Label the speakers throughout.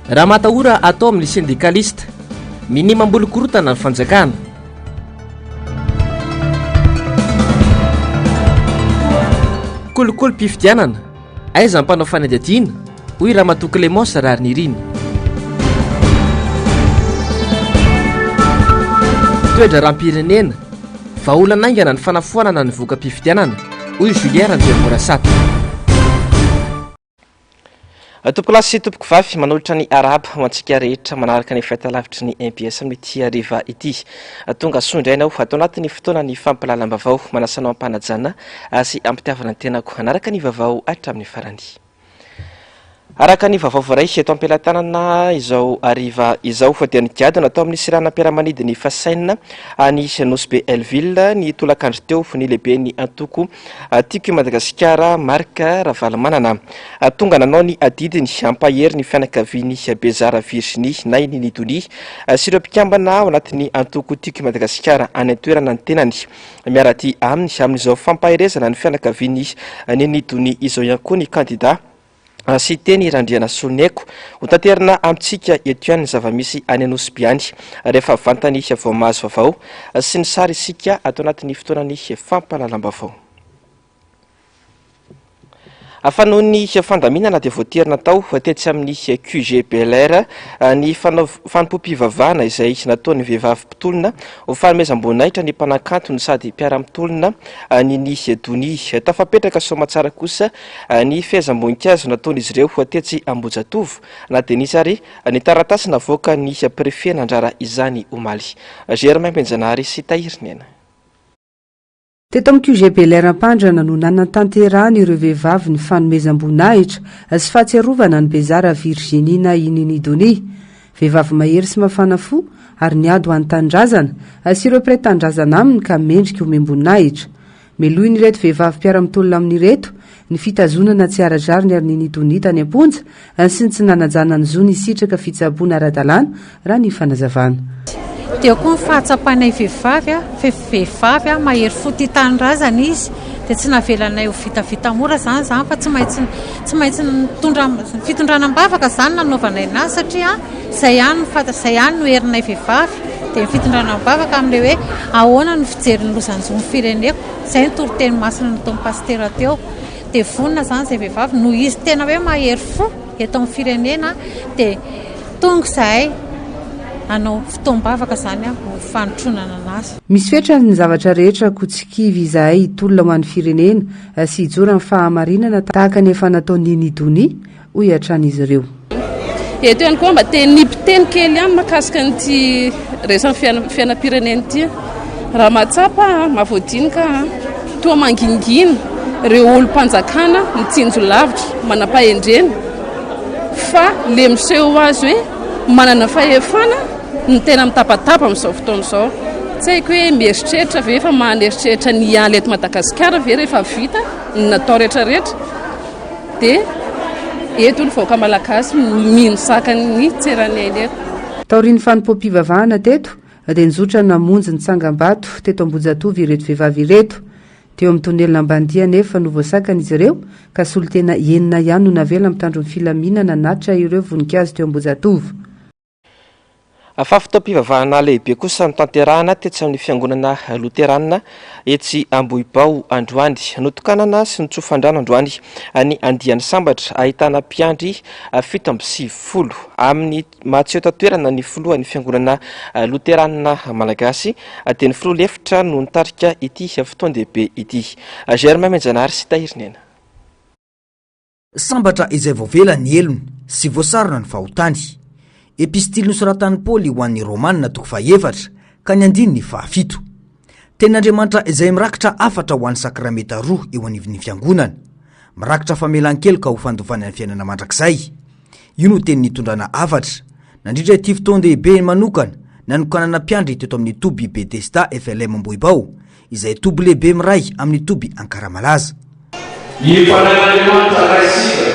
Speaker 1: raha matahora atao amin'ny syndikalista minimam-bolokorotana ny fanjakana. Kolokolo mpifidianana aiza mpanao fanadihadiana hoy raha matoa Clémence Rariniriny. Toedra rahampirenena vaolanaingana ny fanafoanana ny voka mpifidianana hoy Julien Randevorasata. Tompoko lasy sy tompoko vavy manolotra ny araba ho antsika rehetra manaraka ny fahitalavitry ny MPS amin'ity hariva ity. Tonga sondrainao atao anatin'ny fotoana ny fampalalam-bavao manasanao ampanajana sy ampitiavana ny tenako anaraka ny vavao hatramin'ny farany. Araka ny vavao varay eto am-pelantanana izao hariva izao dia nigiady natao amin'ny siranam-piaramanidiny ny fasaina ny Nosy Belleville ny tolakandro teo ny lehibe ny antoko tiako Madagasikara Marka Ravalomanana. Tonga nanao ny adidiny ampahery ny fianakaviany Bezara Virginie nay ny Nidony sy ireo mpikambana ao anatin'ny antoko tiako Madagasikara any an-toerana ny tenany miarady amin'izao fampaherezana ny fianakaviany ny Nidony izao ihany koa ny kandida sy teny Randriana Soneko ho tanterina amintsika eto ihany ny zavamisy any Nosy Biany rehefa vantany vao mahazo vavao sy ny sary isika atao anatin'ny fotoanany fampalalam-bavao. Afanoho ny fandaminana dia voaterina tao tetsy amin'ny QG Bel Air ny fanompom-pivavahana izay nataon'ny vehivavy mpitolona ho fanomezam-boninahitra ny mpanakantony sady mpiara-mitolona ny Dony. Tafapetraka soamatsara kosa ny fehezam-boninkazo nataon'izy ireo tetsy Ambohijatovo na Denisa ary ny taratasy navoaka ny prefet nandrara izany omaly. Germain Benjanary sy Tahirinena.
Speaker 2: Teto amin'ny QG Bel Air Ampandrana no nanantanterahany ireo vehivavy ny fanomezam-boninahitra sy fahatsiarovana ny Bezara Virginie na i Nidony. Vehivavy mahery sy mafana fo ary niady ho an'ny tandrazana sy ireo mpiray tandrazana aminy ka mendrika omem-boninahitra. Meloy ny reto vehivavy mpiara-mitolona amin'ireto ny fitazonana tsy ara-drariny ary ny Nidony tany Amponja sy ny tsy nanajana ny zo ny sitraka fitsaboana ara-dalàna raha ny fanazavana.
Speaker 3: Dia koa ny fahatsapanay vehivavy mahery fo tia tandrazana izy dia tsy navelanay ho vitavita mora zany fa tsy maintsy fitondranam-bavaka zany nanaovanay anazy satria zay ihany no herinay vehivavy dia ny fitondranam-bavaka amin'ilay hoe ahoana ny fijeriny losanjony fireneko izay ny toroteny masina nataon'ny pastera teo dia vonona zany izay vehivavy no izy tena hoe mahery fo eto amin'ny firenena dia tonga izay anao fotoam-bavaka zany ho fanotronana anazy.
Speaker 2: Misy fetra ny zavatra rehetra kotsikivy izahay tolona ho an'ny firenena sy hijora amin'ny fahamarinana tahaka ny efa nataon'ny Nidony hoy atran'izy ireo.
Speaker 4: Eto ihany koa mba te nipiteny kely ihany mahakasika nyty resan'ny fiainam-pirenena ity. Raha mahatsapa mahavoadinika toa mangingina ireo olo-mpanjakana mitsinjo lavitra manam-pahendrena fa le miseho azy hoe manana fahefana ny tena mitapatapa amin'izao fotoana izao. Tsy haiko hoe mieritreritra ve efa mahaneritreritra ny ala eto Madagasikara ve rehefa vita ny natao rehetrarehetra dia eto ny vahoaka malagasy minosaka ny tseran'ainy eto.
Speaker 2: Taorian'ny fanompom-pivavahana teto dia nizotra namonjy ny tsangam-bato teto Ambohijatovo ireto vehivavy ireto. Teo amin'ny tonelina Ambandia nefa no voasakana izy ireo ka solitena enina ihany no navela mitandro ny filaminana natra ireo voninkazo teo Ambohijatovo.
Speaker 1: Fafitao-pivavahana lehibe kosa notanterahana tetsy amin'ny fiangonana Loterana etsy Ambohibao androany. Notokanana sy nitsofandrano androany ny andiany sambatra ahitana mpiandry 770 amin'ny mahatseo tatoerana ny filohan'ny fiangonana Loterana Malagasy dia ny filoha lefitra no nitarika ity fotoan-dehibe ity. Germain Menjanary sy Tahirinena.
Speaker 5: Sambatra izay voavela ny elony sy voasarona ny fahotany. Epistily nosoratan'i Paoly ho an'ny Romanina toko 7 ka ny andiny ny 7. Tenin'Andriamanitra izay mirakitra afatra ho an'ny sakramenta 2 eo anivon'ny fiangonana. Mirakitra famelan-kely ka ho fandovanany fiainana mandrakizay. Io no teny nitondrana afatra. Nandritra ity fotoan-dehibe manokana nanokanana mpiandry teto amin'ny toby Betesda FLM Ambohibao izay toby lehibe miray amin'ny toby Ankaramalaza.
Speaker 6: Ifanan'Andriamanitra raisika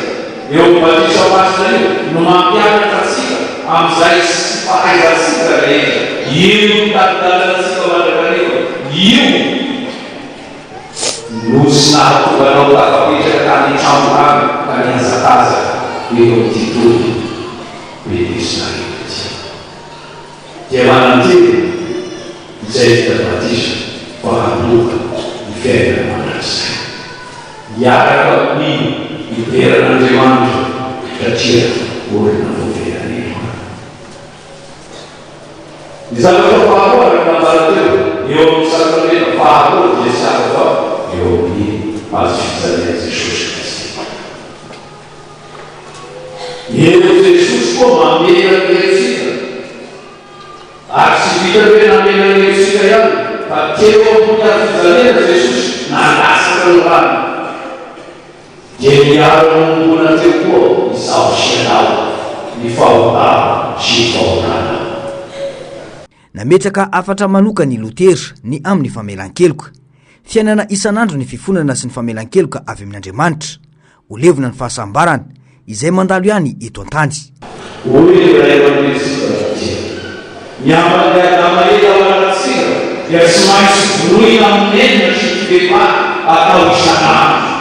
Speaker 6: eo batisa masina io no mampianatra atsika am'izay sy fahaizantsika rehetra. Io tadidalantsika mandrakariva. Io no tsy nahatoganao tafapetraka ka ny trano mamy ka ny hazakaza eo amin'ny toby fatisha fahandoka ny fiainana mandrasay hiaraka amin'iny iteran'Andriamanitra satria olona voaveran'Andriamanitra. Ny zavatra faharoa araka nambarateo eo amin'ny sakramenta faharoa dia sakafao eo amin'ny hazo fijaliana Jesosy Kristy. Eo Jesosy koa mamela antsika ary tsy vita hoe namela antsika ihany fa teo amin'ny hazo fijaliana Jesosy nalasaka ny rano dia miaro mamombona teo koa izao sianao ny fahotana sy ny fahotana.
Speaker 5: Nametraka afatra manoka ny Lotera ny amin'ny famelan-keloka. Fiainana isan'andro ny fifonana sy ny famelan-keloka avy amin'Andriamanitra. Ho levona ny fahasambarana izay mandalo ihany eto an-tany.
Speaker 6: Nyamahela dia tsy maintsy voroina amin'enina sy fivavahana atao isan'andro.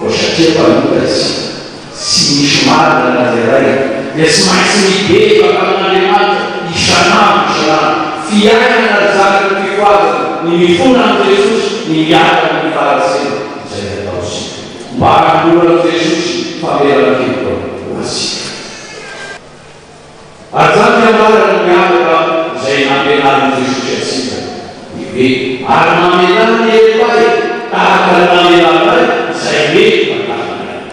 Speaker 6: Satria manoka tsy misy marina naziray dia tsy maintsy mibebaka amin'Andriamanitra isan'andro. Fiainana zaka ny fifoazana ny mifona amin'ny Jesosy ny miaraka ny faharesena izay atao isika mba hanolona Jesosy famelan-keloka ho asika. Azany amarana miaraka izay namelana Jesosy asika ny hoe ary namelana ny elay tahaka ny namelanay izay mety matanay.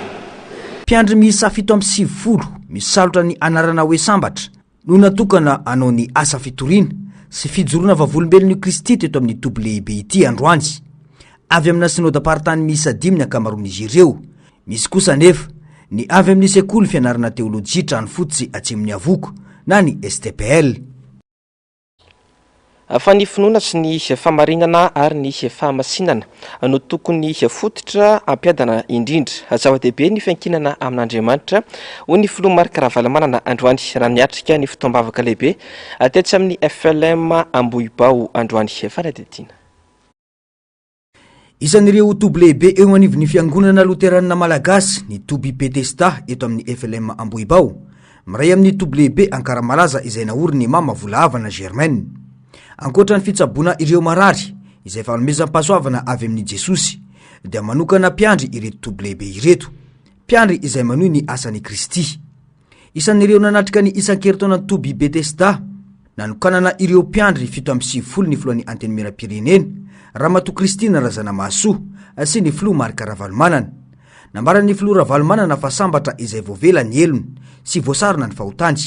Speaker 5: Mpiandry miisa 750 misalotra ny anarana hoe sambatra no natokana anao ny asa fitoriana sy fijoroana vavolombelon'io Kristy teto amin'ny toby lehibe ity androany. Avy amina synodam-paritany miisa 5 ny akamaroan'izy ireo. Misy kosa nefa ny avy amin'ny sekoly fianarana teolojia trano fotsy atsemin'ny avoko na ny STPL.
Speaker 1: Fa ny finoana sy ny famarinana ary ny fahamasinana no tokony fototra ampiadana indrindra. Zava-dehibe ny fiankinana amin'Andriamanitra ho ny filoha Marc Ravalomanana androany raha niatrika ny fotoam-bavaka lehibe tetsy amin'ny FLM Ambohibao androany fanadidina.
Speaker 5: Isan'ireo toby lehibe eo anivon'ny fiangonana Loterana Malagasy ny toby Betesda eto amin'ny FLM Ambohibao, miray amin'ny toby lehibe Ankaramalaza izay naoriny Mama Volahavana Germaine. Ankoatra ny fitsaboana ireo marary izay fanomezam-pahasoavana avy amin'ny Jesosy dia manokana mpiandry ireto toby lehibe ireto, mpiandry izay manohy ny asan'i Kristy. Isan'ireo nanatrika ny isan-keritaonan'ny toby Betesda nanokanana ireo mpiandry 750 ny filohan'ny antenimieram-pirenena Ramatoa Kristina Razanamahasoa sy ny filoha Marc Ravalomanana. Nambaran'ny filoha Ravalomanana fa sambatra izay voavela ny elony sy voasarona ny fahotany.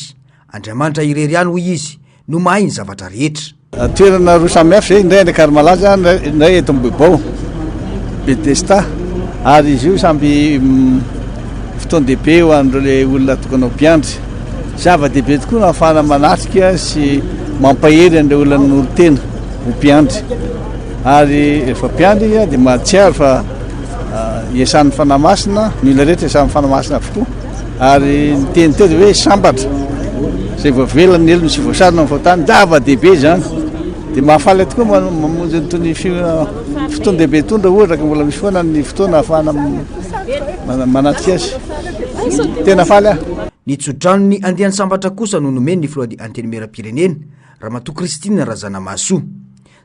Speaker 5: Andriamanitra irery ihany hoy izy no mahay ny zavatra rehetra.
Speaker 7: Toerana roa samihafa zay indray Ankaramalaza indray eto Ambohibao Betesda ary izy io samby fotoan-dehibe ho an'ireo le olona tokanao mpiandry. Zava-dehibe tokoa no ahafahana manatrika sy mampahery an'ireo olona noro-tena ho mpiandry. Ary rehefa mpiandry dia mahatsiaro fa iasan'ny fanamasina, ny olona rehetra iasan'ny fanamasina avokoa. Ary ny teny teo dia hoe sambatra izay voavela ny elony sy voasarona ny fahotany, zava-dehibe zany. Dia mahafaly tokoa mamonjy nytony fotoan-dehibe tondra ohatra ka mbola misy foana ny fotoana ahafahana manatrika azy. Tena faly aho.
Speaker 5: Ny tsodrano ny andehan'ny sambatra kosa no nomeny ny filohan'ny antenimieram-pirenena Ramatoa Kristina Razanamahasoa.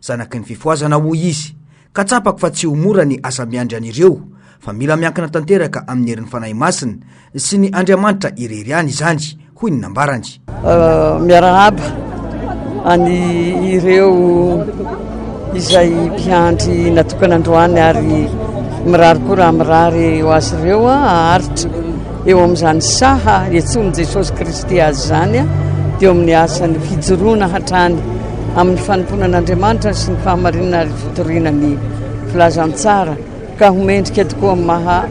Speaker 5: Zanaky ny fifoazana hoy izy, ka tsapako fa tsy ho mora ny asa miandry an'ireo, fa mila miankina tanteraka amin'ny herin'ny fanahy masina sy ny Andriamanitra irery ihany izany, hoy ny nambarany.
Speaker 8: Miarahaba any ireo izay mpiandry natokana androany ary mirary koa raha mirary ho azy ireo aharitra eo amin'izany saha etsony Jesosy Kristy azy zany dia amin'ny asany fijoroana hatrany amin'ny fanomponan'Andriamanitra sy ny fahamarinana ary fitoriana ny filazantsara ka homendrika tokoa maha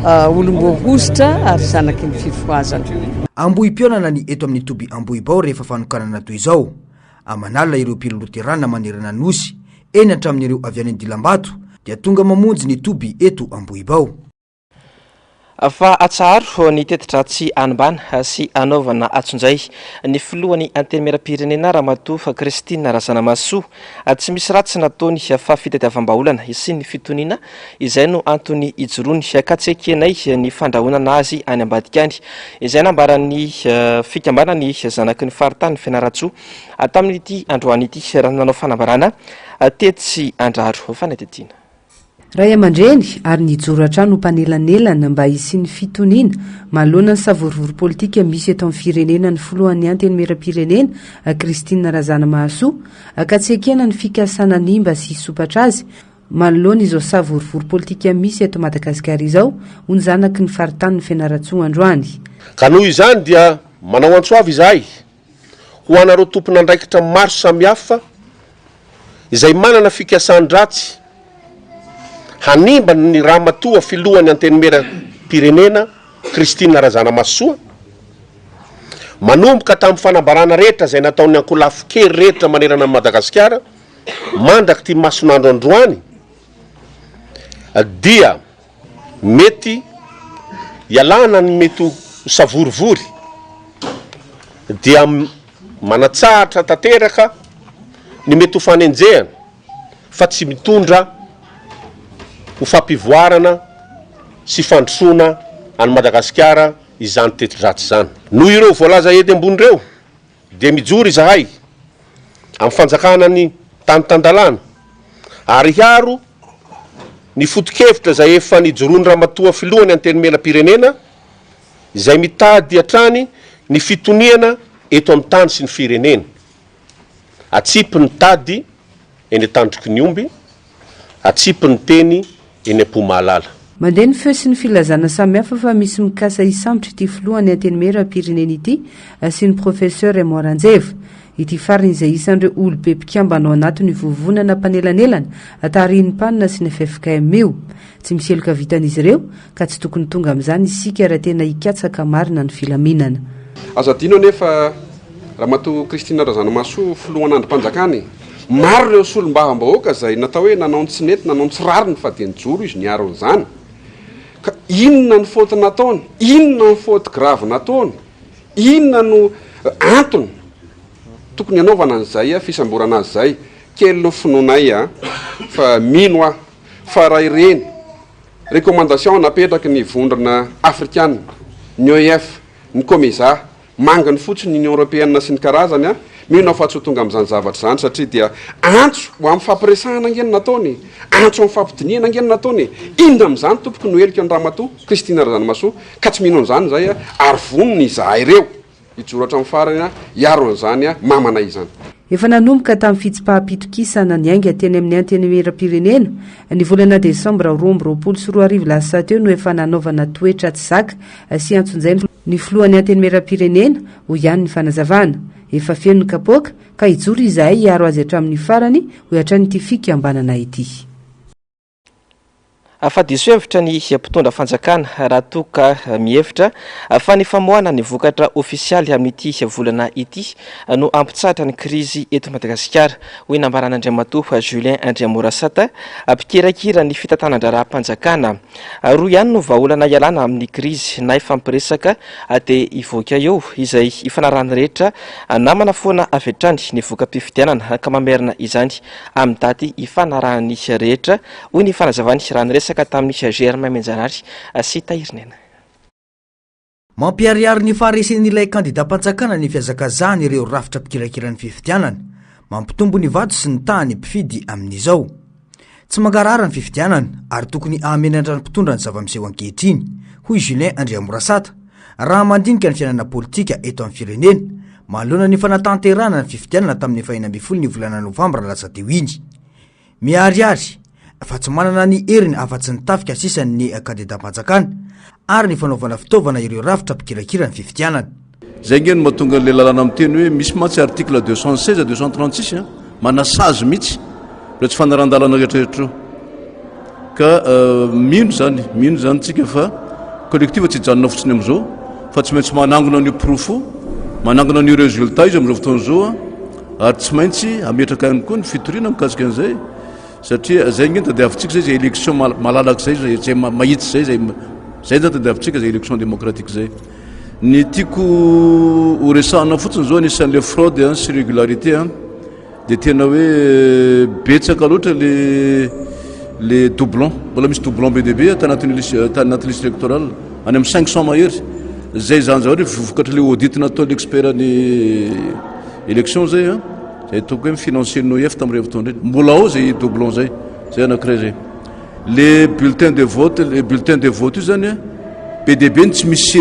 Speaker 8: olom-boahositra ary zanaky ny fifoazana.
Speaker 5: Ambohim-pionana ny eto amin'ny toby Ambohibao rehefa fanokanana toy izao. Amanalina ireo mpilo Loterana manerana nosy eny hatramin'ireo avy any Andilambato dia tonga mamonjy ny toby eto Ambohibao.
Speaker 1: fa atsaharo ny tetidratsy anibana sy anaovana atsonjay ny filohan'ny antenimera-pirenena Ramatoa Kristina Razanamasoa tsy misy ratsy nataony fa fitadiavam-baolana sy ny fitoniana izay no antony ijoroany ka tsy ekenay ny fandrahonana azy any Ambadikany izay nambarany fikambanany zanaky ny faritany Fianaratsoa tamin'ity androany ity raha nanao fanambarana tetsy andraro fanatetiana.
Speaker 2: Ray aman-dreny ary nijoratra no mpanelanelana mba hisian'ny fitoniana manoloana ny savorivory politika misy eto amin'ny firenena ny filohan'ny antenimera-pirenena Kristina Razanamasoa ka tsy ekena ny fikasana ny mba sy sopatra azy manoloana izao savorivory politika misy eto Madagasikara izao ho ny zanaky ny faritany Fianaratsoa androany.
Speaker 9: Ka noho izany dia manao antsoavy izahay ho anareo tompona andraikitra maro samihafa izay manana fikasana-dratsy hanimba ny Ramatoa filohan'ny antenimera-pirenena Kristina Razanamasoa manomboka tamin'ny fanambarana rehetra izay nataony ankolafo kely rehetra manerana ny Madagasikara mandraky ty masonandro androany dia mety ialana ny mety ho savorivory dia manatsahatra tanteraka ny mety ho fanenjehana fa tsy mitondra ho fampivoarana sy fandrosoana any Madagasikara izany tetidratsy izany. Noho ireo voalaza ety ambony reo dia mijoro izahay amin'ny fanjakana ny tany-tandalana ary hiaro ny foto-kevitra izay efa nijoroany Ramatoa filohan'ny antenimera-pirenena izay mitady hatrany ny fitoniana eto amin'ny tany sy ny firenena. Atsipy ny tady eny Tandroky ny Omby, atsipy ny teny eny Ampomalala.
Speaker 2: Mandeha ny feo sy ny filazana samihafa fa misy mikasa hisambotra ity filohan'ny antenimera-pirenena ity sy ny professeur Moranjeva ity farany izay isan'ireo olobe mpikambanao anatin'ny vovonana mpanelanelana atarian'ny mpanina sy ny FFKM io tsy miseloka vitan'izy ireo ka tsy tokony tonga amin'izany isika raha tena hikatsaka marina ny filaminana.
Speaker 10: Azadino nefa Ramatoa Kristina Razanamasoa filohan'androm-panjakany maro ireo solombavam-bahoaka izay natao hoe nanao tsy nety nanao tsy rariny fa dia nijoro izy niaro an'izany ka inona ny faute nataony, inona ny faute grave nataony, inona no antony tokony anaovana an'izay fisamborana azy zay kely no finoanay fa mino fa raha ireny recommandation napetraky ny vondrona afrikana ny OEF ny COMESA mangany fotsiny ny Union Européenne sy ny karazany mino fa tsy tonga amin'izany zavatra izany satria dia antso ho amin'ny fampiresahana angeny nataony, antso amin'ny fampidiniana angeny nataony. Inona amin'izany tompoko no helika ny Ramatoa Kristina Razanamasoa ka tsy mino an'izany zay ary vonony izahay ireo hijoratra amin'ny farany hiaro an'izany mamana izany.
Speaker 2: Efa nanomboka tamin'ny fitsim-pahapitokisana ny ainga teny amin'ny antenimera-pirenena ny volana Desambra 2024 teo no efa nanaovana toetra tsy zaka sy antsonjay ny filohan'ny antenimera-pirenena ho ihany ny fanazavana efa feno ny kapoaka ka hijoro izahay hiaro azy hatramin'ny farany ho hatrany'ity fikambanana ity.
Speaker 1: Fa diso hevitra ny mpitondra fanjakana raha toka mihevitra fa ny famoahana ny vokatra ofisialy amin'ity volana ity no ampitsahatra ny krizy eto Madagasikara hoy nambaran'Andriamatoa Julien Andriamorasata mpikerakira ny fitantanandrara-panjakana roa ihany no vahaolana ialana amin'ny krizy na ifampiresaka dia ivoaka eo izay ifanarany rehetra namana foana avetrany ny voka-pifidianana ka mamerina izany amin'ny daty ifanarany rehetra hoy ny fanazavany rany resaka tamin'ny Germain Menjanary sy Tahirinena.
Speaker 5: Mampiariary ny faharesen'ilay kandida-panjakana ny fiazakazahany ireo rafitra mpikirakirany fifidianana mampitombo ny vato sy ny tahany mpifidy amin'izao. Tsy mankarara ny fifidianana ary tokony amenandra ny mpitondra ny zava-miseho ankehitriny hoy Julien Andriamorasata raha mandinika ny fiainana politika eto amin'ny firenena manoloana ny fanatanterahana ny fifidianana tamin'ny 2 ny volana Novambra lasa teo iny. Miariary fa tsy manana ny heriny afa-tsy ny tafika sisan'ny kandida-panjakana ary ny fanaovana fitaovana ireo rafitra mpikirakira ny fifidianana.
Speaker 11: Zay ngeny mahatonga le lalana miteny hoe misy matsy article 216 236 manasazy mihitsy le tsy fanaran-dalana rehetrarehetra ka mino zany tsika fa collectif tsy hijanona fotsiny amin'izao fa tsy maintsy manangona ny profo manangona ny résultat izy amin'izao fotoana zao ary tsy maintsy ametraka ihany koa ny fitoriana mikasika an'izay satria zay ngeny tadiavintsika zay élection malalaka zay mahitsy zay zay da tadiavintsika zay élection démocratique zay ny tiako horesahana fotsiny zao anisan'le fraude sy régularité dia tena hoe betsaka loatra le doublon mbola misy doublon be deabe tanaty liste électorale any amin'ny 500 mahery zay zany zao hoe vokatra le audit natao l'expertny élection zay zay toko hoe mifinancer noef tamin'ireo fotoana reny mbola ao zay doublon zay anankiray zay le bulletin de vote io zany be deabe ny tsy misy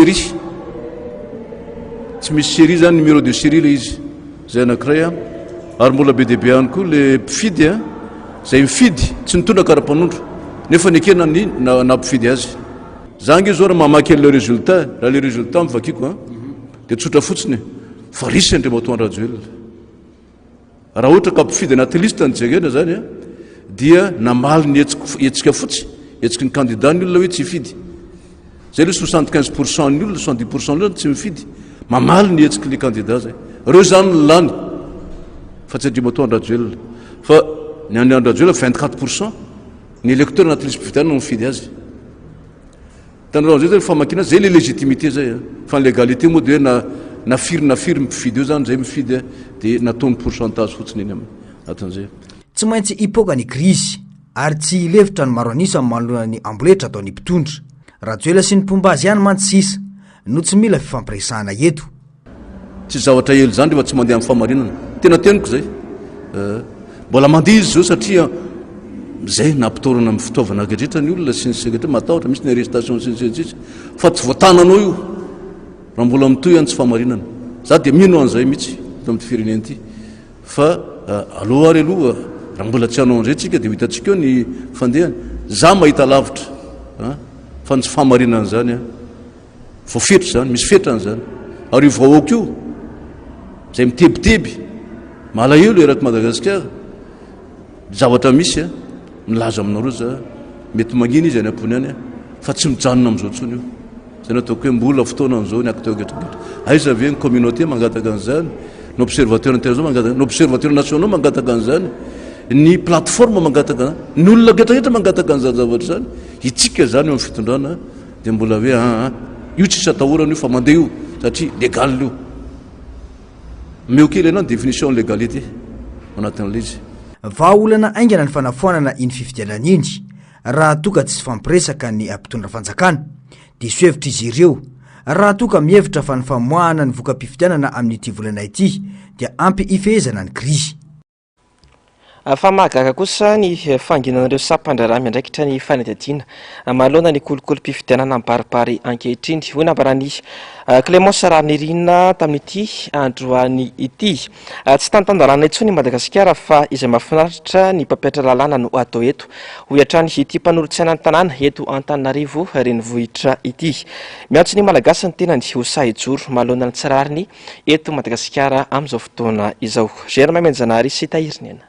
Speaker 11: série zany numéro de série le izy zay anankiray ary mbola be deabe ihany koa le mpifidy zay mifidy tsy nitondra kara-panondro nefa ny ekena na mpifidy azy zangy zao raha mamaky an'le résultat raha le résultat mivakiko dia tsotra fotsiny fa risy andriamatoa rajoel raha ohatra ka mpifidy anaty liste ny jegena zany dia namaly ny etsika fotsy etsiky ny candidat ny olona hoe tsy hifidy zay le 75% ny olona 70% ny olona tsy mifidy mamaly ny etsiky le candidat zay reo zany lany fa tsy andriamatoa andrajoel fa ny andrajoel 24% ny électeur anaty liste mpividana no mifidy azy tanao zay zay famakina zay le légitimité zay fa ny légalité moa dia hoe nafiry mpifidy eo zany zay mifidy dia nataony pourcentage fotsiny eny atin'izay
Speaker 5: tsy maintsy hipoka ny krizy ary tsy hilevitra ny maro anisa amin'ny manoloana ny amboletra atao ny mpitondra rajoela sy ny mpomba azy ihany mantsy sisa no tsy mila fifampiresahana eto
Speaker 11: tsy zavatra ely zany rehefa tsy mandeha amin'ny famarinana tena teniko zay mbola mandeha izy zao satria zay nampitorana amin'ny fitaovana ankehitrehitra ny olona sy ny sekretra matahotra misy ny arrestation sy fa tsy voatananao io raha mbola mitoy ihany tsy famarinana za dia mino an'izay mihitsy to amin'ny fireneny ity fa aloha ary aloha raha mbola tsy hanao an'izay tsika dia hitantsika eo ny fandehany za mahita lavitra fa ny tsy famarinana zany voafetra zany misy fetrany zany ary io vahoaka io zay mitebiteby malahelo eraky Madagasikara zavatra misy milaza aminareo za mety magnina izy any ampony any fa tsy mijanona amin'izao tsony io zay nataoko hoe mbola fotoana an'izao ny acteur getragetra aiza ve ny communauté mangataka an'izany ny observateur international mangataka ny observateur national mangataka an'izany ny plateforme mangataka ny olona getragetra mangataka an'izany zavatra zany itsika zany eo amin'ny fitondrana dia mbola hoe io tsisy atahorana io fa mandeha io satria légal io meo kely ianao ny définition légalité anatin'ilay izy
Speaker 5: vahaolana aingana ny fanafoanana iny fifidianana iny raha toka tsy fampiresaka ny mpitondra fanjakana dia sohevitra izy ireo raha toka mihevitra fa ny famoahana ny voka-pifidianana amin'ity volana ity dia ampy ifehezana ny krizy
Speaker 1: fa mahagaga kosa ny fanginan'ireo sampandraraha miandraikitra ny fanadihadiana mahalona ny kolokolo-pifidianana mibaribary ankehitriny hoy nambarany Clémence Ranirina tamin'ity androany ity tsy tantandarana intsony Madagasikara fa izay mahafinaritra ny mpampiatra lalàna no atao eto ho iatrany ity mpanorotsaina ny tanàna eto Antananarivo renivohitra ity miantso ny malagasy ny tena ny hosahijoro mahalona ny tsirariny eto Madagasikara amin'izao fotoana izao Germain Menjanary sy Tahiriny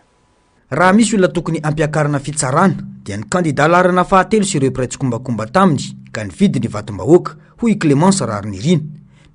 Speaker 5: raha misy olona tokony ampiakarana fitsarana dia ny kandida larana fahatelo sy ireo mpiray tsykombakomba taminy ka nividy ny vatom-bahoaka hoy Clémence Ranirina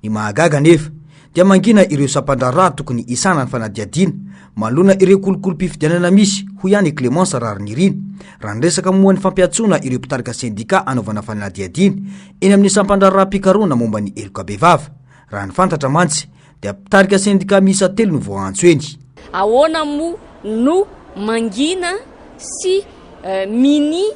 Speaker 5: ny mahagaga nefa dia mangina ireo sampandraraha tokony isana ny fanadihadiana malona ireo kolokolo-pifidianana misy hoy ihany Clémence Ranirina raha niresaka moa ny fampiatsona ireo mpitarika sendika anaovana fanadihadiana eny amin'ny sampandraraha-pikaroana momba ny elokabevava raha ny fantatra mantsy dia mpitarika sendika miisa telo no voantso eny
Speaker 12: ahoana mo no mangina sy mini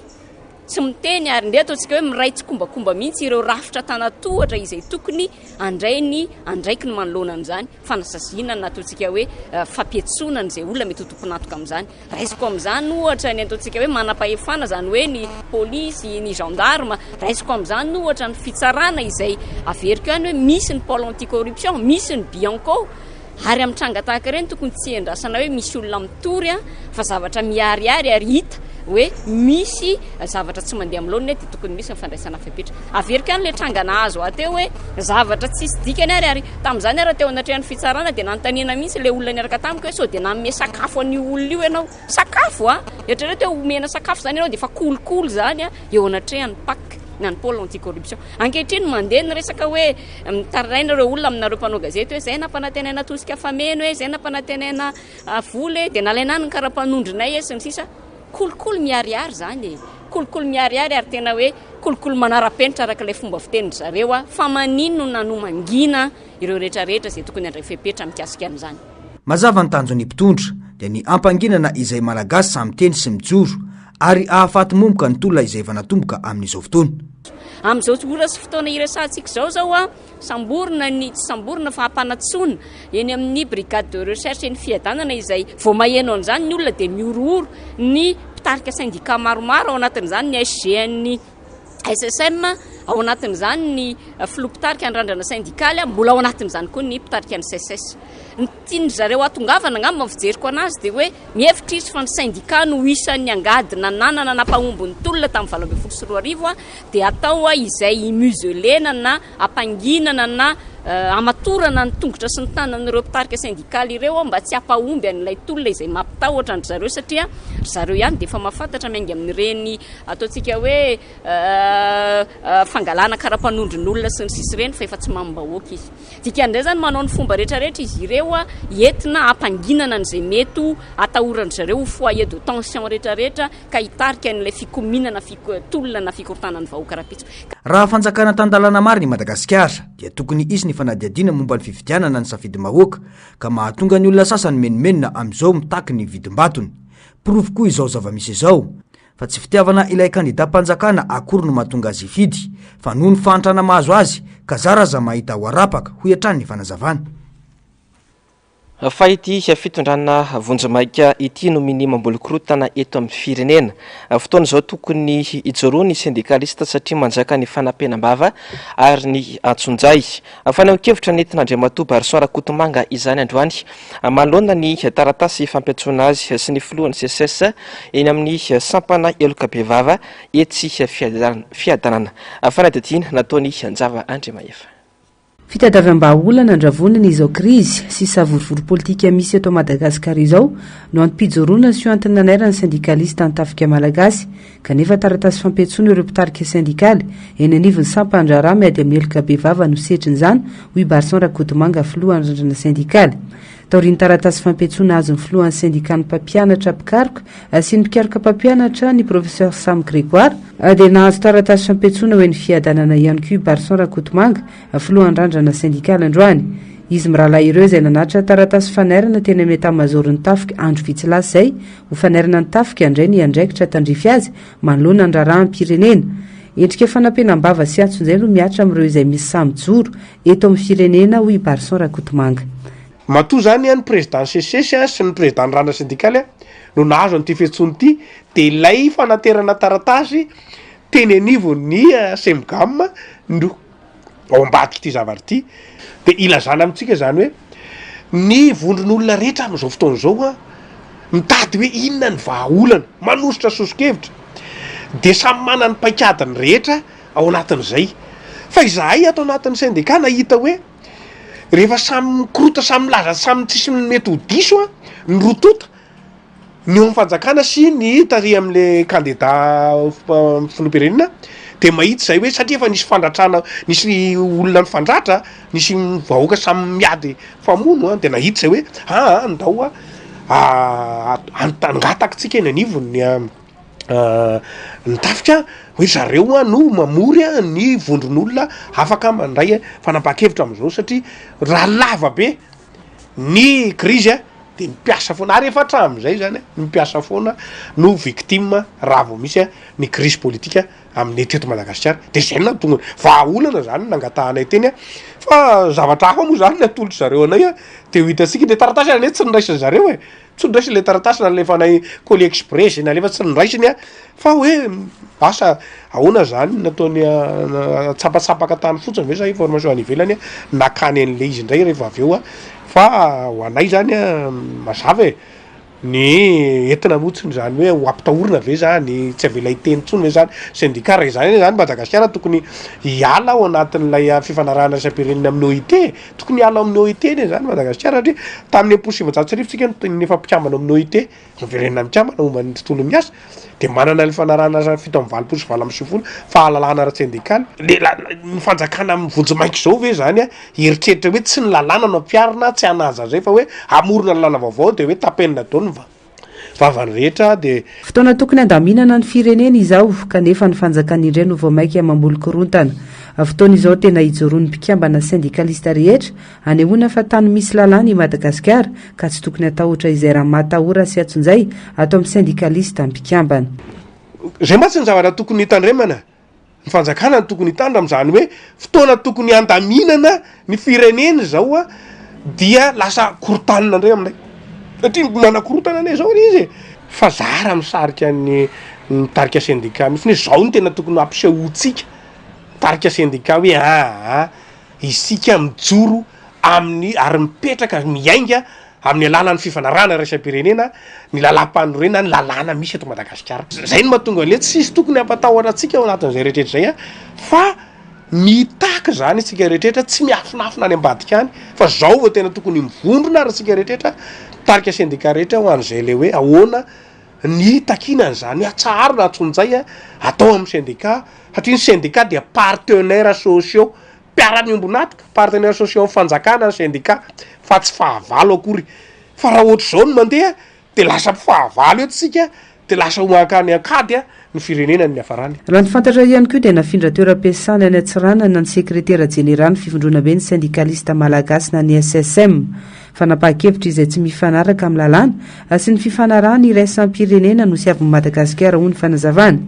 Speaker 12: tsy miteny ary ndeha ataontsika hoe miray tsikombakomba mihitsy ireo rafitra tanatohatra izay tokony andraiky ny manoloana amin'izany fanasaziana nataontsika hoe fampiatsonana izay olona mety ho tomponatoka amin'izany raisiko amin'izany ohatra ny ataontsika hoe manam-pahefana zany hoe ny polisy ny gendarme raisiko amin'izany ohatra ny fitsarana izay averiko ihany hoe misy ny pôle anticorruption misy ny bianco ary amin'ny tranga tahaka ireny tokony tsy endrasana hoe misy olona mitory fa zavatra miariary ary hita hoe misy zavatra tsy mandeha amin'ny laoniny dia tokony misy ny fandraisana fepetra averika ihany le trangana azo ateo hoe zavatra tsisy dikany ary tamin'izany ary teo anatrehan'ny fitsarana dia nanontaniana mihitsy le olona niaraka tamiko hoe sao dia nanome sakafo an'io olona io ianao sakafo eritrereto hoe omena sakafo zany ianao dia fa kolokolo zany eo anatrehan'ny pak na ny pôle anticorruption ankehitriny mandeha ny resaka hoe mitaraina ireo olona aminareo mpanao gazety hoe zay nampanantenaina tosika fameno hoe zay nampanantenaina voly dia nalaina ny karapanondrinay sy ny sisa kolokolo miariary zany kolokolo miariary ary tena hoe kolokolo manara-penitra araka ilay fomba fiteniny zareo fa manino no nanomangina ireo rehetrarehetra zay tokony andray fepetra mikasika an'izany.
Speaker 5: mazava ny tanjon'ny mpitondra dia ny ampanginana izay malagasy samy teny sy mijoro ary ahafaty momoka ny tolona izay efa natomboka amin'izao fotoana.
Speaker 12: Amin'izao ora sy fotoana iresantsika zao samborina ny tsy samborina fa hampanatsoana eny amin'ny brigade de recherche ny fiadanana izay vao maheno an'izany ny olona dia miorooro ny mpitarika syndicat maromaro ao anatin'izany ny SGN SSM ao anatin'izany ny filopitarika andrandrana syndikaly mbola ao anatin'izany koa ny mpitarika ny CSS. Ny tiany zareo atongavana angamba ny fijeriko anazy dia hoe mihevitra izy fa ny syndicat no isan'ny angady nananana nampahombony tolona tamin'ny 2024 dia atao izay muselena na ampanginana na amatorana ny tongotra sy ny tanan'ireo mpitarika syndikaly ireo mba tsy hampahomby an'ilay tolona izay mampitahotra ny zareo satria zareo ihany dia efa mahafantatra miainga amin'ireny ataontsika hoe fangalana karapanondrin'olona sy ny sisy ireny fa efa tsy mambahoaka izy. Dikan'izay zany manao ny fomba rehetrarehetra izy ireo entina ampanginana an'izay mety atahorany zareo foyer de tension rehetrarehetra ka hitarika an'ilay fikominana tolona na fikortanany vahoaka rapitso.
Speaker 5: Raha fanjakana tan-dalana maro ny Madagasikara dia tokony izy ny fanadihadiana momba ny fifidianana ny safidy mahoaka ka mahatonga ny olona sasany menomenona amin'izao mitaky ny vidim-batony. Provy koa izao zava-misy izao fa tsy fitiavana ilay kandida-mpanjakana akory no mahatonga azy hifidy fa noho ny fahantrana mahazo azy ka zaraza mahita ho arapaka ho hiatrany ny fanazavana.
Speaker 1: Fa ity fitondrana vonjamaika ity no minimam-bolokorotana eto amin'ny firenena. Fotoana izao tokony ijoroa ny syndikalista satria manjaka ny fanampenam-bava ary ny antsunjay. Fanaon-kevitra nentin'Andriamatoa Barson Rakotomanga izany androany. Manoloana ny taratasy fampiantsoana azy sy ny filohan'ny CSS eny amin'ny sampana Elokabevava etsy fiadanana. Fanadihadiana nataony Anjava Andriamaefa.
Speaker 2: Fitadiavam-baolana andravonana izao krizy sy savorivory politika misy eto Madagasikara izao no antipijoroana sy antony nanairany syndikalista antafika malagasy kanefa taratasy fampiantsoana ireo mpitarika syndikaly eny anivon'ny Sampandrara miady amin'ny Elokabevava no setrin'izany hoy Barson Rakotomanga filohan'ny randrana syndikaly. Taoriany taratasy fampiantsoana azy ny filohan'ny syndikat ny mpampianatra Pikaroka sy ny mpikaroka mpampianatra ny professeur Sam Grégoire dia nahazo taratasy fampiantsoana hoe ny fiadanana ihany koa Barson Rakotomanga filohan'ny randrana syndikaly androany. Izy mirahalahy ireo izay nanatra taratasy fanairana teny amin'ny etat-majorin'ny Tafika andro vitsy zay ho fanairana ny Tafika andray ny andraikitra tandrify azy manoloana ny raharaham-pirenena. Endrika fanampenam-bava sy antsunjay no miatra amin'ireo izay misy samijoro eto amin'ny firenena hoy Barson Rakotomanga.
Speaker 13: Matoa zany ny président CSS sy ny président rana syndikaly no nahazo an'ity fiantsoana ity dia ilay fanaterana taratasy teny anivon'ny Semgam no ao ambadika ity zavatra ity dia ilazana amintsika zany hoe ny vondron'olona rehetra amin'izao fotoana izao mitady hoe inona ny vahaolana manositra sosokevitra dia samy manana ny paikadiny rehetra ao anatin'izay fa izahay ato anatin'ny syndicat nahita hoe rehefa samy mikorota samy laza samy tsisy mety ho diso ny rotota ny eo amin'ny fanjakana sy ny tary amin'le candidat filoham-pirenena dia mahita zay hoe satria efa nisy fandratrana nisy olona mifandratra nisy vahoaka samy miady famono dia nahita zay hoe andao angatakatsika eny anivony ny Tafika hoe zareo no mamory ny vondron'olona afaka mandray fanapakevitra amin'izao satria raha lava be ny krizy dia mipiasa foana ary efa hatramin'izay zany mipiasa foana no victime raha vao misy ny krizy politika amin'ny teto Madagasikara dia zay na tonga vahaolana zany nangatahanay teny fa zavatra hafa moa zany natolotra zareo anay dia ho hitantsika dia taratasy ane tsy niraisany zareo tsy niraisy le taratasy na lefa nay Colis Express na lefa tsy niraisiny fa hoe asa ahoana zany nataony tsapatsapaka tany fotsiny ve sa information any ivelany nakany an'le izy indray rehefa avy eo fa ho anay zany mazava ny entina motsiny zany hoe ho ampitahorina ve zany tsy avela hiteny tsony ve zany syndicat zany Madagasikara tokony hiala ao anatin'ilay fifanarahana isam-pirenena amin'ny OIT tokony hiala amin'ny OIT ne zany Madagasikara satria tamin'ny impossible tsarifitsika nefa mpikambana amin'ny OIT ny firenena mikambana momba ny tontolo miasa dia manana ny fanarahana fito amin'ny valopolo sy valo amby sivifolo fahalalahana ara-tsindikaly ny fanjakana amin'ny vonjimaika izao ve zany eritreritra hoe tsy ny lalàna no ampiarina tsy hanaja zay fa hoe amorona lalàna vaovao dia hoe tapenina daony va vavany rehetra de
Speaker 2: fotoana tokony andaminana ny firenena izao kanefa ny fanjakan'indray no vao maika mamolo-korontana fotoana izao tena hijoroan'ny mpikambana syndikalista rehetra anehoana fa tany misy lalàna i Madagasikara ka tsy tokony atahotra izay raha matahora sy atsonjay atao amin'ny syndikalista mpikambana
Speaker 13: zay matsy ny zavatra tokony hitandremana ny fanjakana ny tokony hitandra am'izany hoe fotoana tokony andaminana ny firenena zao a dia lasa korotanina ndray aminay satria manakorotana anay zao izy fa zara misarika ny mitarika syndicat mihitsy hoe zao ny tena tokony ampisehotsika mitarika syndicat hoe isika mijoro amin'ny ary mipetraka miainga amin'ny alalany fifanarana raisam-pirenena ny lalam-panorena ny lalàna misy eto Madagasikara zay no mahatonga le tsisy tokony ampatahotra atsika ao anatin'izay rehetraretra zay fa mitaka zany isika rehetraretra tsy miafinafina any ambadika any fa zao vao tena tokony mivondrona ary isika rehetraretra tarika syndicat rehetra ho an'izay le hoe ahoana ny takinany zany atsaro na atsonjay atao amin'ny syndicat satria ny syndicat dia partenaires sociaux mpiara-miombonatika partenaires sociaux amin'ny fanjakana ny syndicat fa tsy fahavalo akory fa raha ohatra zao no mandeha de lasa fahavalo eto tsika de lasa homakany akady ny firenena ny hafarany
Speaker 2: raha ny fantatra ihany koa dia nafindra toeram-piasana any Antsirana na ny sekretera jenerala ny fivondrona be ny syndikalista malagasy na ny SSM fanapaha-kevitra izay tsy mifanaraka amin'ny lalàna sy ny fifanarahana iraisampirenena no sy avy Madagasikara ho ny fanazavana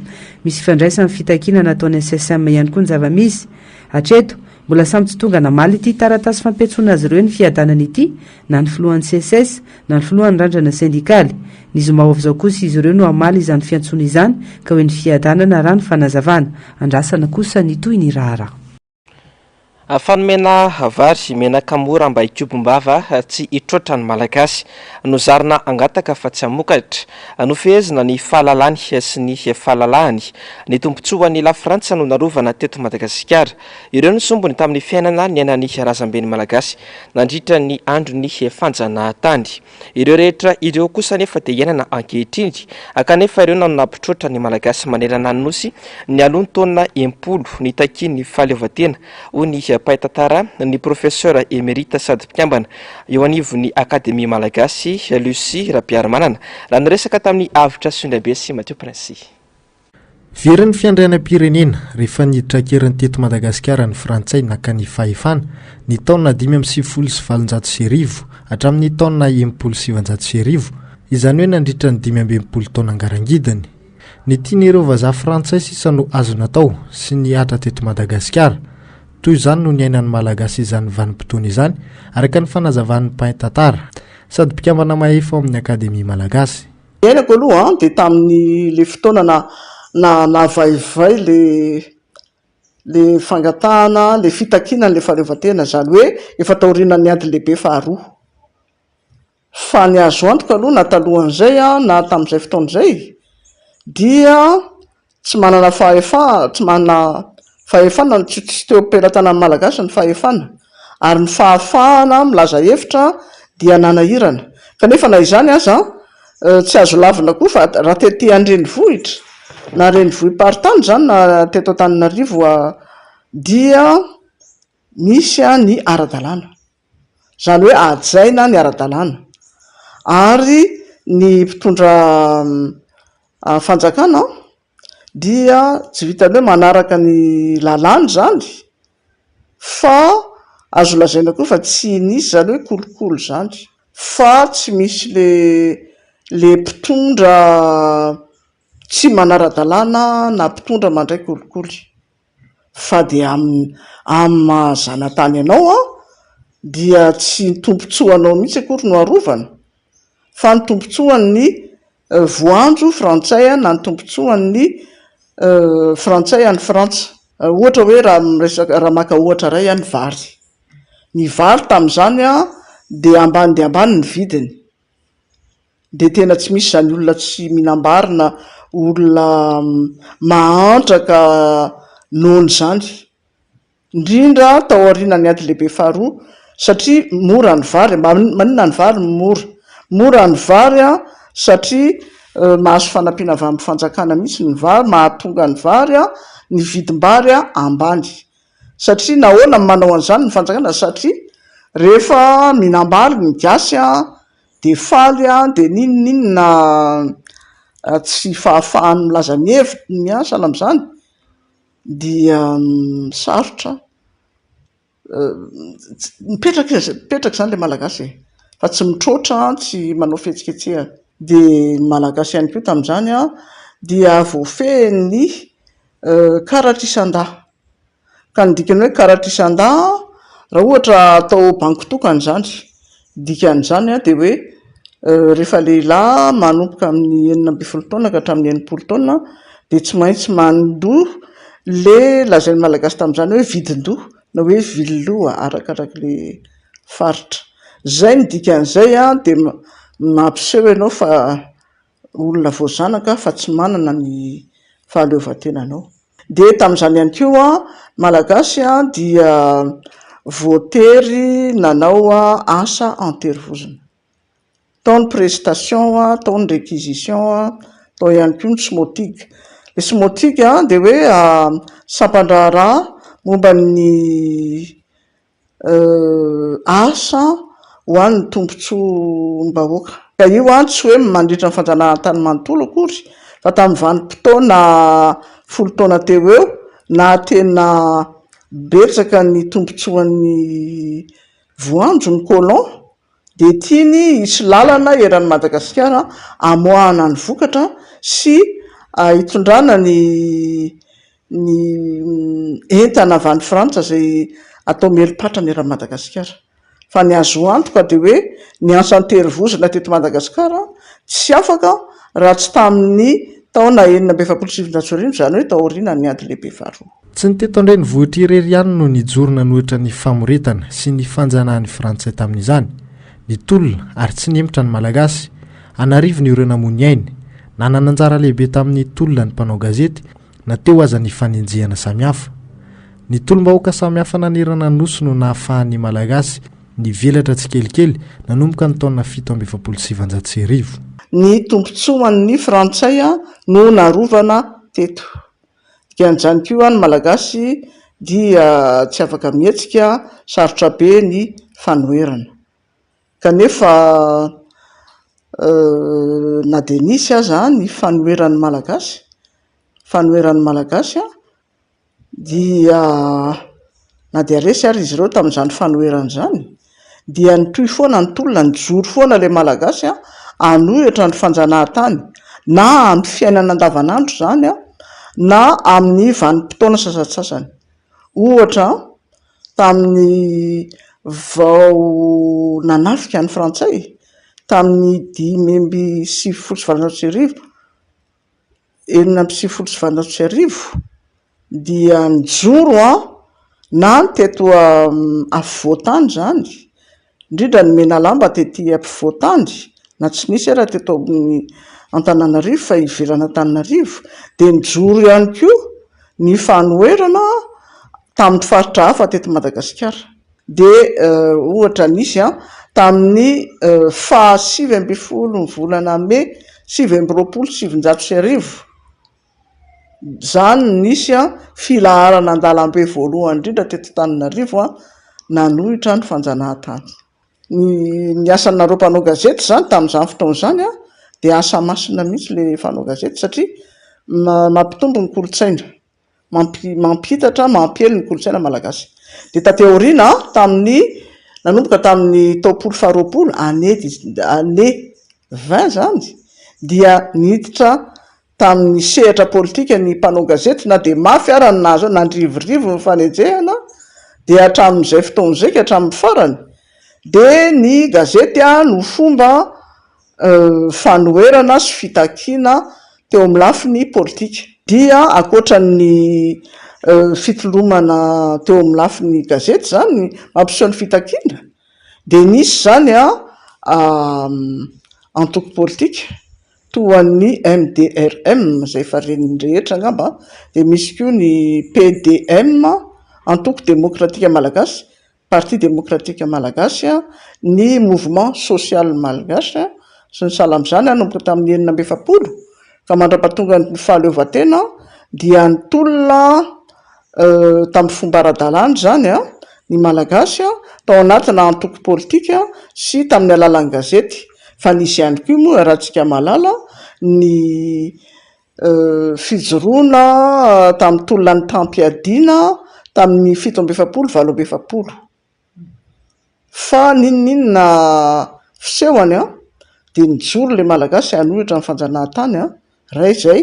Speaker 2: misy ifandraisany fitakiana nataony SSM ihany koa ny zava-misy hatreto mbola samy tsy tonga namaly ity taratasy fampetsona azy ireo ny fiadanana ity na ny filohan'ny CSS na ny filohan'ny randrana sindikaly ny zoma ho avy izao kosa izy ireo no amaly izany fiantsona izany ka hoe ny fiadanana raha ny fanazavana andrasana kosa ny toy ny raharaha
Speaker 1: fanomena vary menaka mora mba hikobombava tsy hitrotra ny malagasy no zarina angataka fa tsy hamokatra nofehezina ny fahalalany sy ny fahalalahany ny tombontsoan'ny lafrantsa no narovana teto Madagasikara ireo ny sombony tamin'ny fiainana ny ainany razamben'ny malagasy nandritra ny andro ny fanjana tany ireo rehetra ireo kosa nefa dia iainana ankehitriny kanefa ireo napitrotra ny malagasy manerana ny nosy ny alony taona 10 ny takin'ny fahaleovatena ho ny pahitatara ny professeur émérite sady mpikambana eo anivon'ny akademia malagasy Lucie Rapiaramanana raha niresaka tamin'ny avitra Sondrabe sy Mathieu Prince.
Speaker 14: Veriny fiandrianam-pirenena rehefa niditra keriny teto Madagasikara ny frantsay naka ny fahefana ny taona 570 hatramin'ny taona 770 izany hoe nandritra ny 520 taona angarangidany ny tian'ireo vazaha frantsay sisa no azo natao sy ny atra teto Madagasikara toy izany no niainan'ny malagasy izany vanim-potoana izany araka ny fanazavan'ny pain-tantara sady mpikambana mahefa ao amin'ny akademia malagasy
Speaker 8: iainako aloha dia tamin'ny le fotoana na vaivay le fangatahana le fitakinana le fahaleovatena zany hoe efa taorinan'ny ady lehibe faharoa fa ny azo antoka aloha na talohan'izay na tamin'izay fotoan'izay dia tsy manana tsy manana fahefana tsy teo am-pelantanan'ny malagasy ny fahefana ary ny fahafahana milaza hevitra dia nanahirana kanefa na izany aza tsy azo lavina koa fa raha tetỳ an-drenivohitra na renivohiparitany zany na teto Antananarivo dia misy ny ara-dalàna zany hoe ajaina ny ara-dalàna ary ny mpitondra fanjakana dia tsy vitany hoe manaraka ny lalàna zany fa azo lazaina koa fa tsy nisy zany hoe kolokolo zany fa tsy misy le mpitondra tsy manara-dalàna na mpitondra mandray kolikoly fa dia amin'ny zanatany ianao dia tsy ny tompontsoanao mihitsy akory no arovana fa ny tompontsoan'ny voanjo frantsay na ny tompontsoan'ny frantsay any frantsa ohatra hoe raha maka ohatra ray ny vary tamin'izany dia ambany ny vidiny dia tena tsy misy zany olona tsy minambarina olona mahantraka nohony zany indrindra tao aorianany ady lehibe faharoa satria mora ny vary maninona ny vary mora ny vary satria mahazo fanampiana avy amin'ny fanjakana mihitsy ny vary mahatonga ny vary ny vidim-bary ambany satria nahoana manao an'izany ny fanjakana satria rehefa minambaly ny gasy
Speaker 15: de faly a de ninonina tsy fahafahany milaza miasala am'izany dia sarotra mipetraka zany le malagasy fa tsy mitroatra tsy manao fihetsiketsehana de malagasy ihany koa tamin'izany a dia voafehny karatra isan-da ka ny dikany hoe karatra isan-da raha ohatra atao banky tokany zany dikan'izany a de hoe rehefa lehilahy manomboka amin'ny 19 taona ka hatramin'ny 80 taona de tsy maintsy mandoha le lazain'ny malagasy tamin'izany hoe vidin-doha na hoe villoha arakaraky le faritra zay ny dikan'izay a de mampiseho ianao fa olona voazanaka fa tsy manana ny fahaleovantenanao de tamin'izany ihany koa a malagasy a dia voatery nanao a asa anterivozina tao ny prestation a tao ny réquisition a tao ihany koa ny smotique le smotique a de hoe sampandraharaha momba ny asa ho an'ny tombontsoam-bahoaka ka io a tsy hoe mandritra ny fanjanahantany manontolo akory fa tamin'ny vanim-potoana 10 taona teo eo na tena betsaka ny tombontsoan'ny voanjo ny colon de tiany hisy lalana eran'ny Madagasikara amoahana ny vokatra sy hitondrana ny entana avy any Frantsa zay atao melopatra ny eran'ny Madagasikara fa ny azo antoka de hoe ny asa anterivozina teto Madagasikara tsy afaka raha tsy tamin'ny taona 1979 zany hoe taoriana ny ady lehibe faharoa
Speaker 14: tsy ny teto indray ny vohitra irery ihany no nijorona nohitra ny famoretana sy ny fanjanahan'ny frantsay tamin'izany ny tolona ary tsy nemitra ny malagasy anarivo ny ireo namony ainy nanana anjara lehibe tamin'ny tolona ny mpanao gazety na teo aza ny fanenjehana samihafa ny tolom-bahoaka samihafa nanerana nosy no nahafahan'ny malagasy ny velatra tsy kelikely nanomboka ny taona 1779
Speaker 15: ny tombontsoan'ny frantsay no narovana teto dikan'izany koa ny malagasy dia tsy afaka mihetsika sarotra be ny fanoherana kanefa na de nisy aza ny fanoheran'ny malagasy dia na de resy ary izy ireo tamin'izany fanoherana zany dia nytoy foana ny tolona ny joro foana le malagasy anohitra ny fanjanahantany na amin'ny fiainana andavanandro zany na amin'ny vanim-potoana sasatsasany ohatra tamin'ny vao nanafika ny frantsay tamin'ny 10/7/1970 dia nijoro na ny teto afovoatany zany indrindra ny mena lamba tety ampivoatany na tsy nisy raha teto amin'ny Antananarivo fa ivelana Antananarivo de nijoro ihany koa ny fanoherana tamin'ny faritra hafa teto Madagasikara de ohatra nisy tamin'ny faha 9 ny volana May 1970 zany nisy filaharana an-dalambe voalohany indrindra teto Antananarivo nanohitra ny fanjanahantany ny asanareo mpanao gazety zany tamin'izany fotoana zany de asa masina mihitsy le fanao gazety satria mampitombo ny kolotsaina mampitatra mampihely ny kolotsaina malagasy de tateoriana tamin'ny nanomboka tamin'ny taopolo faharoapolo année 20 zany dia niditra tamin'ny sehatra politika ny mpanao gazety na de mafy ara ny nazo nandrivorivo ny fanenjehana de hatramin'izay fotoana zay ka hatramin'ny farany de ny gazety no fomba fanoherana sy fitakiana teo amin'ny lafiny politika dia akoatran'ny fitolomana teo amin'ny lafiny gazety zany mampiseho ny fitakiana de nisy zany antoko politika toan'ny MDRM zay faren'ny rehetra ngamba de misy koa ny PDM antoko demokratika malagasy parti demokratika malagasy ny mouvement social malagasy sy ny sahala am'izany nanomboka tamin'ny 1970 ka mandrapatonga ny fahaleovantena dia nitolona tamin'ny fomba ara-dalàna zany ny malagasy tao anatina antoko politika sy tamin'ny alalan'ny gazety fa nisy ihany koa moa rahantsika malala ny fijoroana tamin'ny tolonany tampiadiana tamin'ny 7 fa ninninna fisehoany a dia nijoro le malagasy hanohitra ny fanjanahantany a ray zay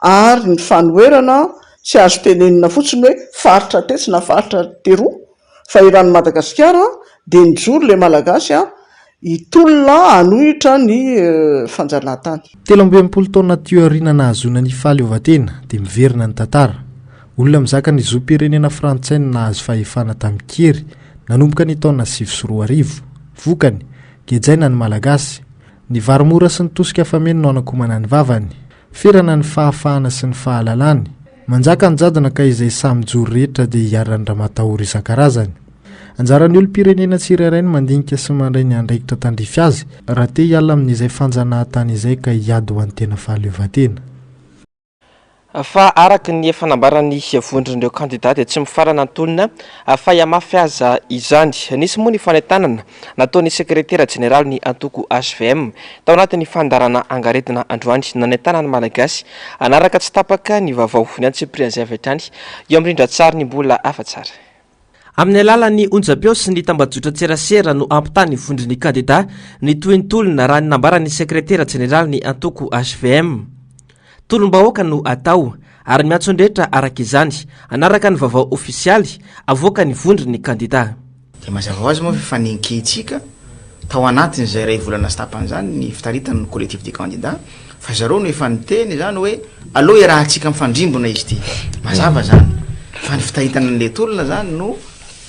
Speaker 15: ary ny fanoerana tsy azo tenenina fotsiny hoe faritra tetsy na faritra teroa fa irany Madagasikara dia nijoro le malagasy a itolona hanohitra ny fanjanahantany.
Speaker 14: 13 taona tioarina nahazona ny fahaleovantena dia miverina ny tantara. Olona mizaka ny zoam-pirenena frantsay nahazo fahefana tamin'ny Kery nanomboka ny taona 2004. Vokany gejaina ny malagasy. Ny varimora sy ny tosika fameno no anakomana ny vavany. Ferana ny fahafahana sy ny fahalalany. Manjaka ny jadona ka izay samy joro rehetra dia hiarany ramatahory isan-karazany. Anjaran'ny olom-pirenena tsirairay ny mandinika sy mandray ny andraikitra tandrify azy raha te hiala amin'izay fanjanahantany izay ka hiady ho an'ny tena fahaleovantena.
Speaker 1: Fa araka ny fanambarany vondron'ireo kandidaty tsy mifarana antolona fa hiamafy aza izany. Nisy moa ny fanentanana nataon'ny sekretera jeneraly ny antoko HVM tao anatin'ny fandarana angaretina androany nanentana ny malagasy anaraka tsy tapaka ny vaovao ny antsiprian'izay avy hatrany eo amin'indran-tsary ny mbola afa-tsara. Amin'ny alalan'ny onjam-peo sy ny tambajotra tserasera no ampitany vondron'ny kandida ny toy ny tolona raha ny nambaran'ny sekretera jeneraly ny antoko HVM. Tolom-bahoaka no atao ary miantsondretra araka izany anaraka ny vaovao ofisialy avoaka ny vondron'ny kandida.
Speaker 16: Dia mazava ho azy moa fa ninkehitsika tao anatin'izay ray volana sy tapany zany ny fitaritana ny collectif des candidats fa zareo no efa niteny zany hoe aloha iarahantsika mifandrimbona izy ty. Mazava zany fa ny fitaritana an'ilay tolona zany no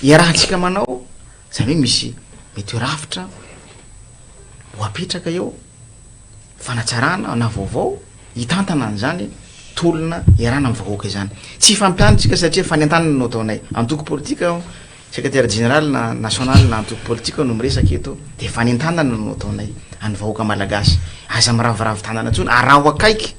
Speaker 16: iarahantsika manao zany hoe misy mety hoe rafitra ho apetraka eo fanatsarana na vaovao hitantana an'izany tolona iarana amin'ny vahoaka izany. Tsy fampiantsika satria fanentanana no ataonay antoko politika sekretera général na national na antoko politika no miresaka eto dia fanentanana no ataonay any vahoaka malagasy aza miravoravo tanana ntsony araho akaiky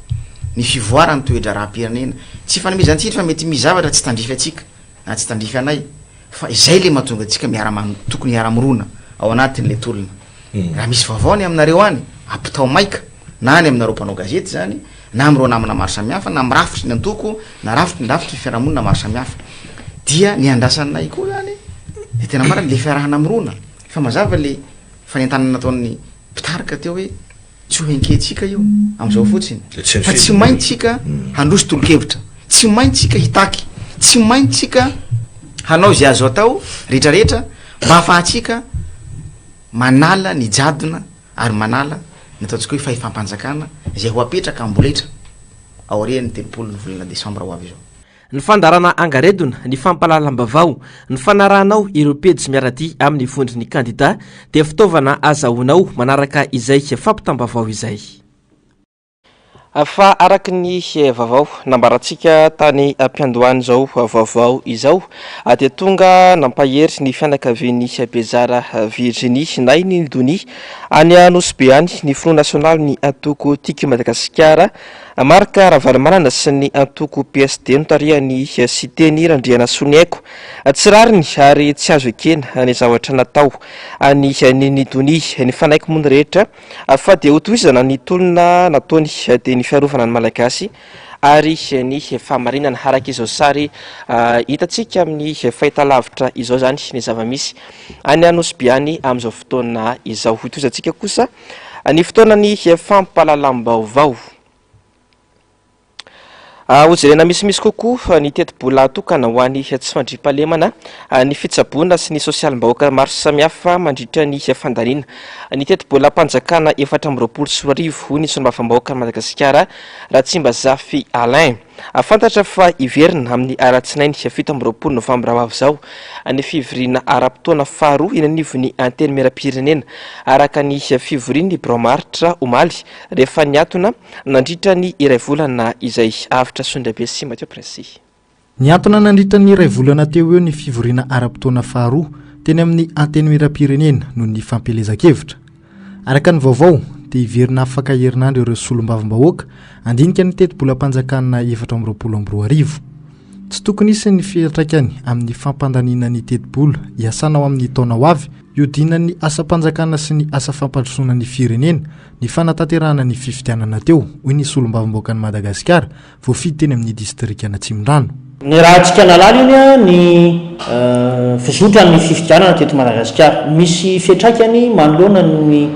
Speaker 16: ny fivoarany toedra raha-pirenena tsy fanomezantsika fa mety mizavatra tsy tandrify atsika na tsy tandrify anay fa izay le mahatonga atsika tokony miara-mirona ao anatin'le tolona. Raha misy vaovaony aminareo any ampitao maika na any aminareo mpanao gazety zany na amin'ireo namana maro samihafa na mirafitry ny antoko na rafitry ny fiarahamonina maro samihafa dia ny andrasanay koa zany dia tena marina le fiarahana mirona fa mazava le fanentanana nataon'ny mpitarika teo hoe tsy ho henkehitsika io amin'izao fotsiny fa tsy maintsika handroso tolo-kevitra, tsy maintsika hitaky, tsy maintsika hanao zay azo atao rehetrarehetra mba ahafahantsika manala ny jadona ary manala ny ataontsika hoe fahefam-panjakana izay ho apetraka amboletra aorian'ny 30 volana desambra ho avy izao.
Speaker 1: Ny fandarana angaredona, ny fampalalam-bavao, ny fanarahanao ireo pejy miaraty amin'ny vondron'ny kandida dia fitaovana azahoanao manaraka izay fampitambavao izay. Fa araka ny vaovao nambarantsika tany ampiandohany zao vaovao izao dia tonga nampahery ny fianakavian'ny Bezara Virginie na iny Doni any Nosbe any ny Front National ny antoko Tika Madagasikara marika Ravalomanana sy ny antoko PSD notarihan'ny Siteny Randriana Soniaiko tsy rariny ary tsy azo ekena ny zavatra natao any ny Doni ny fanaiko moa ny rehetra fa dia hotohizana ny tolona nataony dia ny fiarovana ny malagasy ary ny famarinana araka izao sary hitantsika amin'ny fahitalavitra izao zany ny zavamisy any Nosbe any amin'izao fotoana izao. Hotohizantsika kosa ny fotoanany fampalalam-baovao. Hojerena misimisy kokoa ny teti-bola tokana ho an'ny tsy fandriam-pahalemana ny fitsaboana sy ny sosialim-bahoaka maro samihafa mandritra ny fandaniana. Ny teti-bola mpanjakana 420 ny solombavam-bahoaka Madagasikara Ratsimbazafi Alain fantatra fa iverina amin'ny aratsinainy 17 novambra ho avy izao ny fivoriana ara-potoana faharoa eny anivon'ny anteny miram-pirenena araka ny fivorian'ny Bromaritra omaly rehefa niatona nandritra ny iray volana izay avitra Sondrabe sy Mateo Princy.
Speaker 14: Niatona nandritra ny iray volana teo eo ny fivoriana ara-potoana faharoa teny amin'ny anteny miram-pirenena noho ny fampelezan-kevitra. Araka ny vaovao dia iverina afaka herinandro ireo solombavam-bahoaka andinika ny teti-bola mpanjakana 420. Tsy tokony isy ny fiantraikany amin'ny fampandaniana ny teti-bola hiasana ao amin'ny taona ho avy. iodinan'ny asam-panjakana sy ny asa fampandrosoana ny firenena ny fanatanterahana ny fifidianana teo hoy ny solom-bavamboaka ny Madagasikara voafidy teny amin'ny distrikana Tsimondrano.
Speaker 17: Ny raha tsika nalala iny a ny fizotrany fifidianana teto Madagasikara misy fiantraikany manoloana ny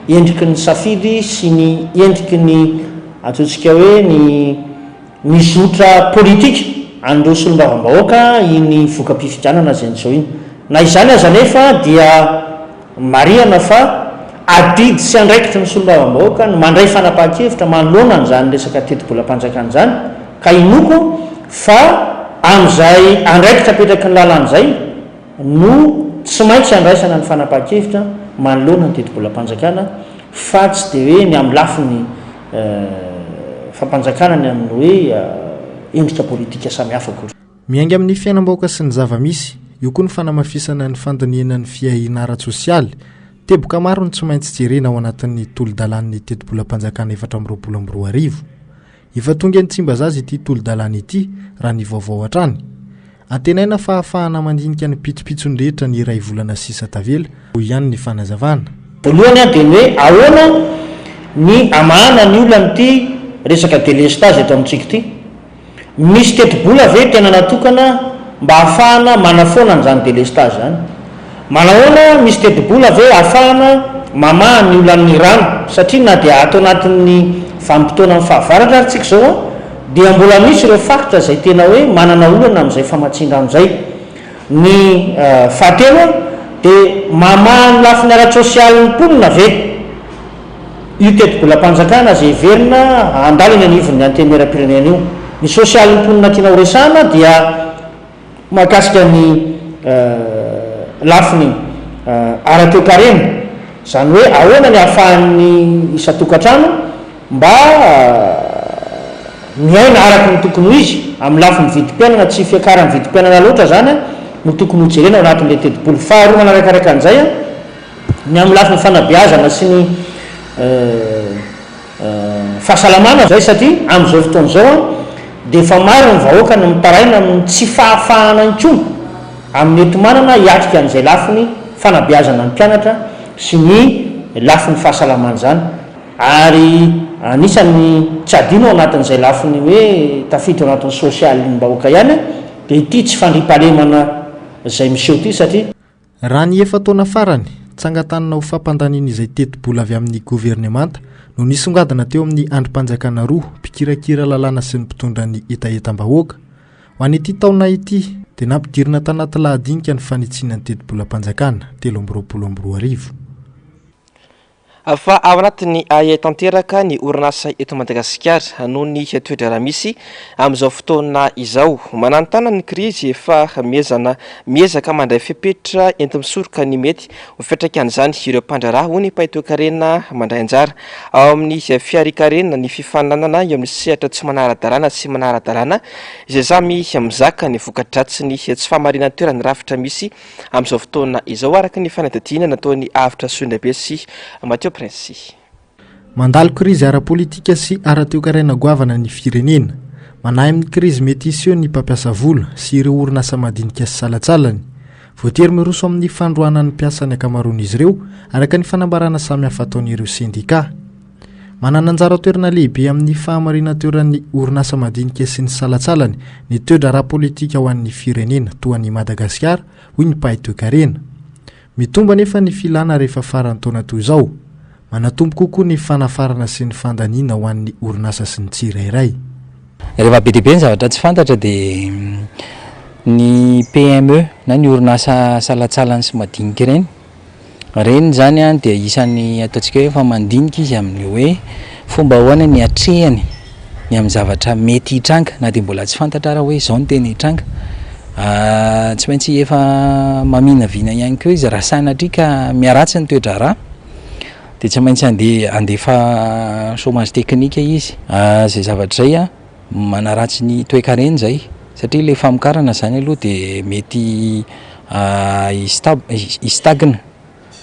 Speaker 17: endriky ny safidy sy ny endriky ny ataontsika hoe ny mizotra politika andreo solom-bavambahoaka iny voka-pifidianana zay nizao iny. Na izany aza nefa dia marihana fa adidy sy andraikitra ny solom-bavambahoaka ny mandray fanapahan-kevitra manoloana n'izany resaka teti-bolam-panjakana zany ka inoko fa amin'izay andraikitra apetraky ny lalan'izay no tsy maintsy andraisana ny fanapahan-kevitra manoloana ny teti-bolam-panjakana fa tsy dia hoe ny amin'ny lafiny fampanjakana ny amin'ny hoe endrika politika samihafa koa.
Speaker 14: Miainga amin'ny fiainam-bahoaka sy ny zava-misy io koa ny fanamafisana ny fandiniana ny fiahina ara-tsosialy teboka maro ny tsy maintsy jerena ao anatin'ny tolo-dalan'ny teti-bolam-panjakana 2024 efa tonga ny tsimba zazy ity tolo-dalana ity raha ny vaovao hatrany antenaina fa ahafahana mandinika ny pitsopitsony rehetra ny iray volana sisa tavela ho ihany ny fanazavana.
Speaker 17: Voalohany a dia ny hoe ahoana ny amahana ny olona n'ity resaka délestage eto amintsika ity. Misy teti-bola ve tena natokana mba ahafahana manafoana n'izany délestage zany. Manahoana misy teti-bola ve ahafahana mamaha ny olan'ny rano satria na dia ato anatin'ny vanim-potoana amin'ny fahavaratra ary tsika zao a dia mbola misy ireo faritra zay tena hoe manana olana amin'izay famatsiana amin'izay. Ny fahatelo dia mamaha ny lafiny ara-tsosialin'ny mponina ve io teti-bolam-panjakana zay verina andalina anivon'ny antenimieram-pirenena io. Ny sosialin'ny mponina tiana horesahana dia mahakasika ny lafiny ara-toekarena zany hoe ahoana ny ahafahan'ny isa-tokantrano mba miaina araka ny tokony ho izy amin'ny lafiny vidim-piainana tsy fiakarany vidim-piainana loatra zany no tokony ho jerena ao anatin'ilay teti-bola. Faharoa manarakaraka an'izay a ny amin'ny lafiny fanabeazana sy ny fahasalamana zay satria amin'izao fotoana zao a dia efa maro ny vahoaka ny mitaraina amin'ny tsy fahafahana intsony amin'ny etomanana hiatrika an'izay lafiny fanabeazana ny mpianatra sy ny lafiny fahasalamana zany ary anisan'ny tsy adino ao anatin'izay lafiny hoe tafiditra ao anatin'ny sosialin'ny vahoaka ihany dia ity tsy fandripahalemana zay miseho ity satria
Speaker 14: raha ny efa taona farany tsangatanana ho fampandanina izay teti-bola avy amin'ny governemanta no nisongadina teo amin'ny androm-panjakana roa mpikirakira lalàna sy ny mpitondra ny etaetam-bahoaka ho an'ity taona ity dia nampidirina tanaty lahadinika ny fanitsinan'ny teti-bolam-panjakana 2024.
Speaker 1: Fa ao anatin'ny aya tanteraka ny orinasa eto Madagasikara noho ny toetra raha misy amin'izao fotoana izao manantana ny krizy efa miezaka mandray fepetra enti-misoroka ny mety ho fiantraikan'izany ireo mpandraraha ho ny mpaitoekarena mandray anjara ao amin'ny fiarikarena ny fifananana eo amin'ny sehatra tsy manara-dalàna sy manara-dalàna izay samy mizaka ny vokadratsiny tsy fahamarinan'ny toerany rafitra misy amin'izao fotoana izao araka ny fanadidina nataony avitra Soindabe sy Mateo Prince.
Speaker 14: Mandalo krizy ara-politika sy ara-toekarena goavana ny firenena manahy amin'ny krizy mety hisy eo ny mpampiasa vola sy ireo orinasa madinika sy salatsalany voatery miroso amin'ny fandroana ny mpiasa ny akamaroan'izy ireo araka ny fanambarana samihafa ataon'ireo sindika. Manana anjara toerana lehibe amin'ny fahamarinana toeran'ny orinasa madinika sy ny salatsalany ny toedra ara-politika ho an'ny firenena toa ny Madagasikara hoy ny mpahay toekarena. Mitomba nefa ny filana rehefa faran'ny taona toy izao. Manatombo kokoa ny fanafarana sy ny fandaniana ho an'ny orinasa sy ny tsirairay.
Speaker 18: Rehefa be dia be ny zavatra tsy fantatra dia ny PME na ny orinasa salatsalany sy madinika reny zany a dia isan'ny ataontsika hoe fa mandinika izy amin'ny hoe fomba ahoana ny atrehany ny amin'ny zavatra mety hitranga na dia mbola tsy fantatra raha hoe izao ny tena hitranga. Tsy maintsy efa mamina vina ihany koa izy raha sanatria ka miaratsy ny toedra raha dia tsy maintsy andefa chômage teknika izy. Zay zavatra zay a manaratsy ny toekarena zay satria ilay famokarana zany aloha dia mety istagna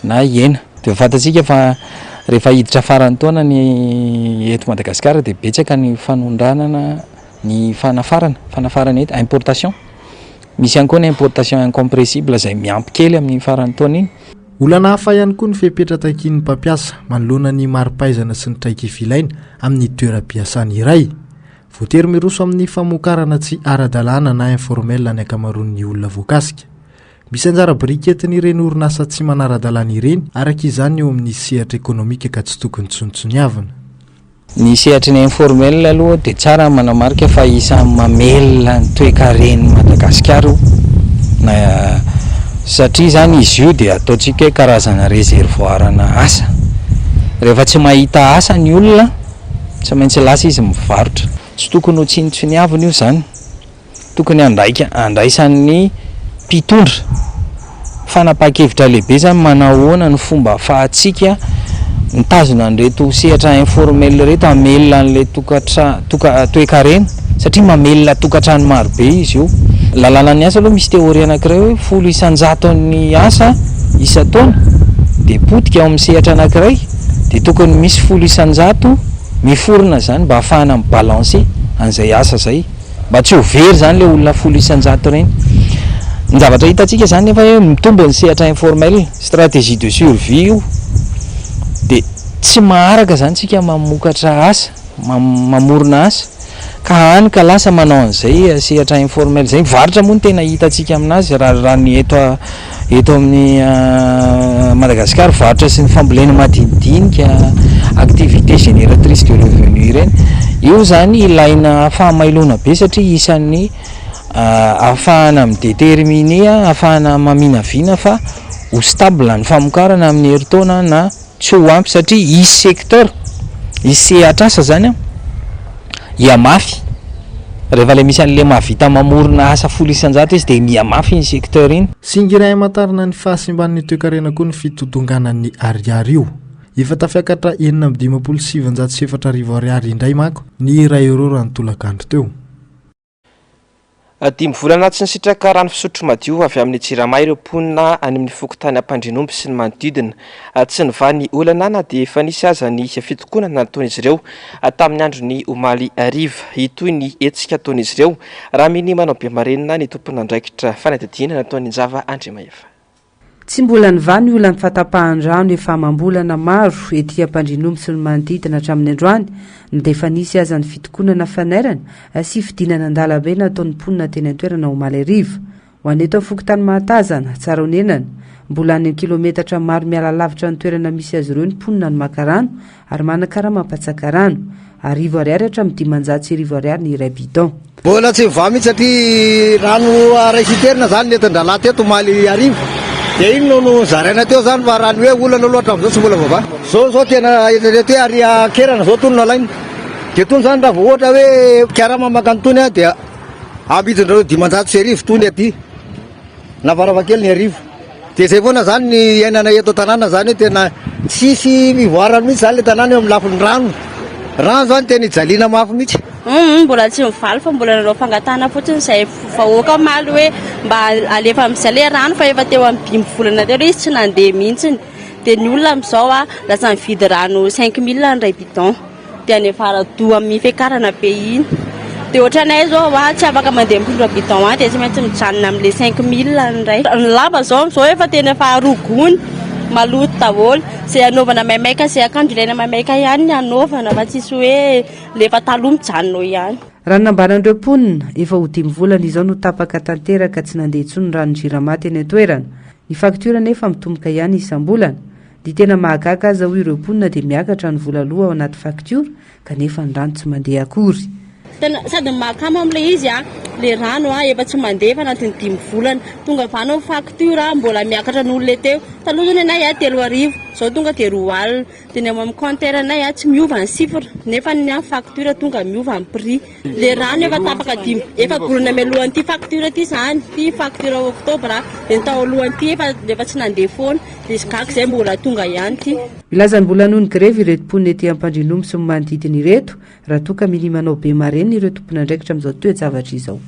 Speaker 18: na hiena. Dia fantatsika fa rehefa hiditra faran'ny taona ny eto Madagasikara dia betsaka ny fanondranana ny fanafarana eto importation. Misy ihany koa ny importation incompressible zay miampy kely amin'ny faran'ny taona iny.
Speaker 14: olana hafa ihany koa ny fepetra takin'ny mpampiasa manoloana ny mari-paizana sy ny traika ivilaina amin'ny toeram-piasany iray voatery miroso amin'ny famokarana tsy ara-dalàna na informel ny akamaroan'ny olona voakasika misy anjara briketiny ireny orinasa tsy manara-dalàna ireny araka izany eo amin'ny sehatra ekonomika ka tsy tokony tsontsoniavana.
Speaker 18: Ny sehatra ny informel aloha dia tsara manamarika fa isan'ny mamelona ny toe-kareny Madagasikara na satria zany izy io dia ataontsika hoe karazana reservoirana asa. Rehefa tsy mahita asa ny olona tsy maintsy lasa izy mivarotra. Tsy tokony ho tsinitsiniavana io zany. Tokony andraisan'ny mpitondra fanapa-kevitra lehibe zany manahoana ny fomba ahafahantsika mitazona an'ireto sehatra informel reto amelona an'ilay toe-karena satria mamelona tokantrano marobe izy io. Lalànan'ny asa aloha misy teoria anankiray hoe 100 ny asa isa-taona dia potika ao amin'ny sehatra anankiray dia tokony misy 100 miforona zany mba ahafahana mibalanse an'izay asa zay mba tsy ho very zany le olona 100 reny. Ny zavatra hitantsika zany nefa hoe mitombo ny sehatra informel stratégie de survie io dia tsy maharaka zany tsika mamokatra asa mamorona asa ka hany ka lasa manao an'izay sehatra informel zay. Varotra moa ny tena hitantsika aminazy raha ny eto amin'ny Madagasikara varotra sy ny fambolena madinidinika activité génératrice de revenu ireny io zany ilaina fahamailona be satria isan'ny ahafahana midéterminer ahafahana maminavina fa ho stable ny famokarana amin'ny herintaona na tsy ho ampy satria izy secteur izy sehatra asa zany iamafy rehefa le misy an'le mahavita mamorona asa 100 izy dia miamafy ny secteur iny.
Speaker 14: Singiray amantarana ny fahasimban'ny toe-karena koa ny fitodonganan'ny ariary io efa tafiakatra 7,704 ariary indray manko ny ray euro raha nitolakandro teo.
Speaker 1: 5 volana tsy nisitraka rano fisotro madio avy amin'ny Jirama ireo mponina any amin'ny fokotany Ampandrinomby sy ny manodidina. Tsy niva ny olana na dia efa nisy aza ny fitokonana nataon'izy ireo tamin'ny andron'ny omaly ariva. Itoy ny hetsika ataon'izy ireo raha miny manao be marenina ny tompon'andraikitra fanadidina nataon'ny Njava Andriamaefa.
Speaker 2: Tsy mbola niva ny olana fatapahan-drano efa mambolana maro ety Ampandrinomby sy ny manodidina hatramin'ny androany dia efa nisy aza ny fitokonana fanairana sy fidinana an-dalambe nataon'ny mponina teny an-toerana omaly ariva. Ho aneto fokotany Mahatazana tsara honenana mbola ny kilometatra maro miala lavitra ny toerana misy azy ireo ny mponina ny maka-rano ary manakara mampatsaka rano arivo ariary hatramin'ny 500 ariary ny iray bidon.
Speaker 19: Mbola tsy miva mihitsy satria rano araisiterina zany netin-dralahy teto omaly ariva dia ino no zaraina teo zany fa raha ny hoe olana loatra amin'izao tsy mbola vava zao tena eto hoe ary kerana zao tony nalaina dia tony zany raha vao ohatra hoe karama makany tony dia ambidindrareo 500 sy arivo tony aty na varavakely ny arivo dia zay foana zany ny iainana eto tanàna zany hoe tena tsisy mivoarana mihitsy zany le tanàna eo amin'ny lafiny rano zany tena ijaliana mafy mihitsy.
Speaker 20: Mbola tsy mivaly fa mbola nanao fangatana fotsiny izay vahoaka maly hoe mba alefa mizaly rano fa efa teo amin'ny 5 volana teo izy tsy nandeha mihitsiny dia ny olona amin'izao lasa mividy rano 5 000 ny ray bidon dia anefara do amin'ny fiakarana be iny dia ohatranay zao tsy afaka mandeha mitondra bidon dia tsy maintsy mijanona amin'ilay 5 000 ny ray. Ny lamba zao amin'izao efa tena efa rogony maloto daholo izay anaovana maimaika izay akanjo ilaina maimaika ihany ny anaovana fa tsisy hoe lefa taloha mijanona ihany.
Speaker 2: Raha nambaran'ireo mponina efa ho 5 volana izao no tapaka tanteraka tsy nandeha intsony rano Jirama teny an-toerana. Ny faktura nefa mitomboka ihany isam-bolana dia tena mahagaga aza ho ireo mponina dia miakatra ny vola aloha ao anaty faktura kanefa ny rano tsy mandeha akory.
Speaker 20: Tena sady mahakamo amin'ilay izy le rano efa tsy mandeha fa anatin'ny 5 volana tonga vanao faktura mbola miakatra n'olona teo taloha zany anay 3 arivo zao tonga dia 2 alina dia ny amin'ny compteur anay tsy miova ny sifra nefa ny faktura tonga miova ny prix. Le rano efa tapaka 10 efa golona mialohan'ity faktura ity zany ty faktura oktobra dia ny tao alohan'ity efa tsy nandeha foana dia izy zay mbola tonga ihany ty.
Speaker 2: Ilazany mbola noho ny grevy ireto mponina ety Ampandrinomby sy ny manodidina ireto raha toa ka miny manao be mareny ireo tompon'andraikitra amin'izao toe-javatra izao.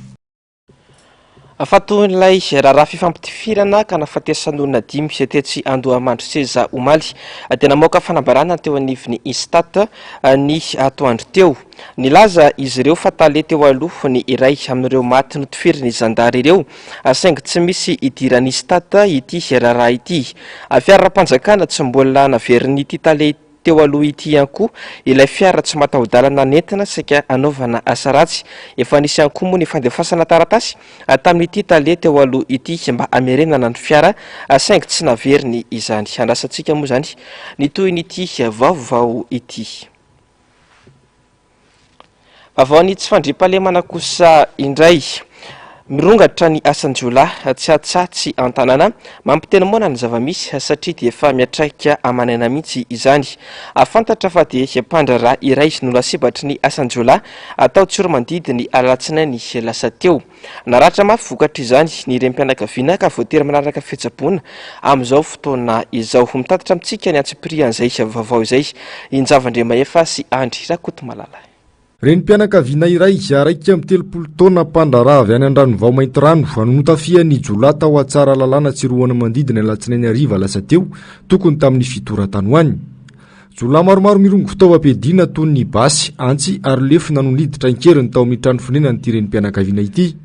Speaker 1: Afatoin'ilay raharaha fifampitifirana ka nafatessan'olona 5 izay tetsy Andohamandry Seza Omaly tena moka fanambarana teo anivon'ny Istat ny atoandro teo. Nilaza izy ireo fa tale teo aloha ny iray amin'ireo maty notifiriny zandary ireo saingy tsy misy idiran'ny Istat ity raharaha ity. Fiara-panjakana tsy mbola naveriny ity tale teo aloha ity ihany koa ilay fiara tsy mataho-dalana nentina saika anaovana asa ratsy. Efa nisy ihany koa moa ny fandefasana taratasy tamin'ity tale teo aloha ity mba hamerenana ny fiara saingy tsy naveriny izany. Andrasantsika moa zany ny toy n'ity vaovao ity. Vaovao tsy fandriampahalemana kosa indray. Mirongatra ny asan-jiolahy tsy atsatsy an-tanàna mampiteny moana ny zava-misy satria dia efa miatraika amanana mihitsy izany. Afantatra fa dia mpandraraha iray nolasebatry ny asan-jiolahy atao tsiromandidy ny alatsinainy lasa teo. Naratra mafy vokatra izany ny rem-pianakaviana ka voatery manaraka fihetsabona amin'izao fotoana izao. Mitatitra amintsika ny antsipirian'izay vaovao izay Injavandriamaefa sy Andry Rakotomalala.
Speaker 21: Renim-pianakaviana iray araika amin'ny 30 taona mpandraraha avy any Andranovao Maintirano notafian'ny Jolay tao atsara lalàna tsiroana mandidina alatsinainy hariva lasa teo tokony tamin'ny fitoratany ho any. Jolay maromaro mirongo fitaovam-piadiana toy ny basy, antsy ary lefy nanoliditra ankeriny tao amin'ny trano fonenana ity renim-pianakaviana ity.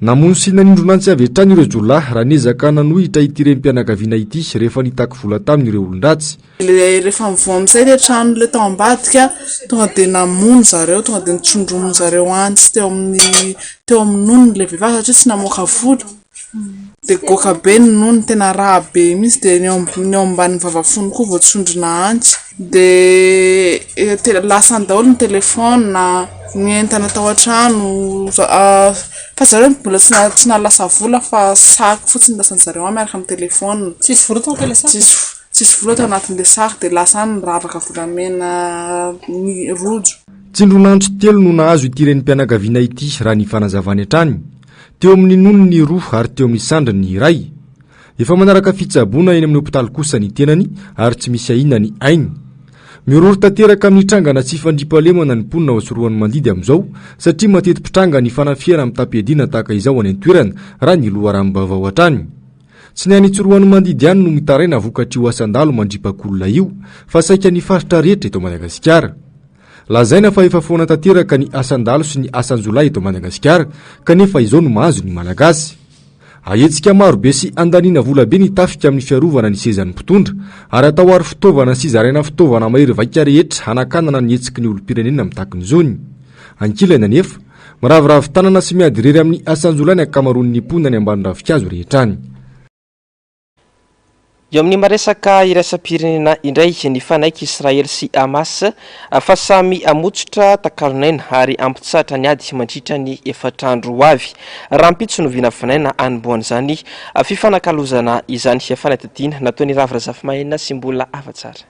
Speaker 21: Namono sy nanindronantsy avy hatrany ireo Jolay raha niezaka nanohitra ity renim-pianakaviana ity rehefa nitaky vola tamin'ireo olon-dratsy.
Speaker 22: Rehefa mivoa amin'izay ilay trano ilay tao ambadika tonga dia namono zareo, tonga dia nitsondromo zareo antsy teo amin'ny nono ilay vehivavy satria tsy namoaka vola. Dia goaka be ny nono, tena raha be mihitsy. Dia ny ao ambanin'ny vavafony koa voatsondrona antsy. Dia lasany daholo ny telefona, ny entana tao an-trano. Fa zareo mbola tsy nalasa vola fa saky fotsiny lasany zareo miaraka amin'ny telefona. Tsisy vola tao ilay saky? Tsisy vola tao anatin'ilay saky dia lasany miravaka volamena ny rojo.
Speaker 21: Tsindronandro telo no nahazo ity renim-pianakaviana ity raha ny fanazavany hatrany. Teo amin'ny nono ny roa ary teo amin'ny sandriny ny iray. Efa manaraka fitsaboana eny amin'ny hopitaly kosa ny tenany ary tsy misy ahina ny ainy. Miroro tanteraka amin'ny trangana tsy fandriampahalemana ny mponina ao soroan'ny mandidy amin'izao satria matety pitranga ny fanafiana amin'ny tapiadiana tahaka izao any an-toerana raha ny loharanom-bavao hatrany. Tsy ny any tsoroan'ny mandidy ihany no mitaraina vokatry ho asandalo mandripakolona io fa saika ny faritra rehetra eto Madagasikara. Lazaina fa efa foana tanteraka ny asandalo sy ny asan-jolay eto Madagasikara kanefa izao no mahazo ny malagasy. Ahetsika marobe sy andaniana vola be ny tafika amin'ny fiarovana ny sezan'ny mpitondra ary atao ary fitaovana sy zaraina fitaovana mahery vaika rehetra hanakanana ny hetsiky ny olom-pirenena amin'ny takon'izony. Ankilana nefa miravoravo tanana sy miady irery amin'ny asan-jolay ny ankamaroan'ny mponina ny ambany ravikazo rehetrany.
Speaker 1: Eo amin'ny maresaka iraisam-pirenena indray ny fanaiky Israely sy Hamas fa samy amotsitra takalonaina ary ampitsatra ny ady mandritra ny efatrandro avy. Raha mpitso no vinavinaina anomboan'izany fifanakalozana izany fanatadiana nataon'ny Ravira Zafimaina sy mbola afa-tsara.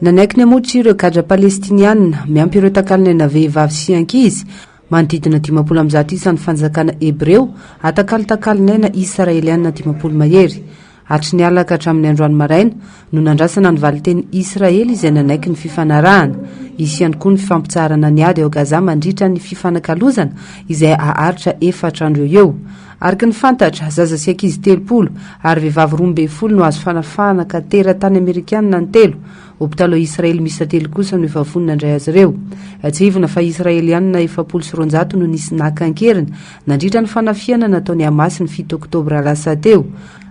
Speaker 2: Nanaiky ny amotsy ireo gadra palestiniana miampy ireo takalonaina vehivavy sy ankizy manodidina 500 isan'ny fanjakana Hebreo atakalo-takalonaina Israeliana 500 mahery. Hatry ny alaka hatramin'ny androany maraina no nandrasana ny valiteny Israely izay nanaiky ny fifanarahana. Isy ihany koa ny fifampitsarana ny ady ao Gaza mandritra ny fifanakalozana izay aharitra 4 andro eo. Araka ny fantatra zaza sy ankizy 30 ary vehivavy 12 no azo fanafahana ka tera-tany Amerikanina ny 3. Hopitalo Israely misy 3 kosa no efa vonina indray azy ireo. Tsy hivona fa Israelianina 700 no nisy nakan-kerina nandritra ny fanafiana nataony Hamas ny 7 oktobra lasa teo.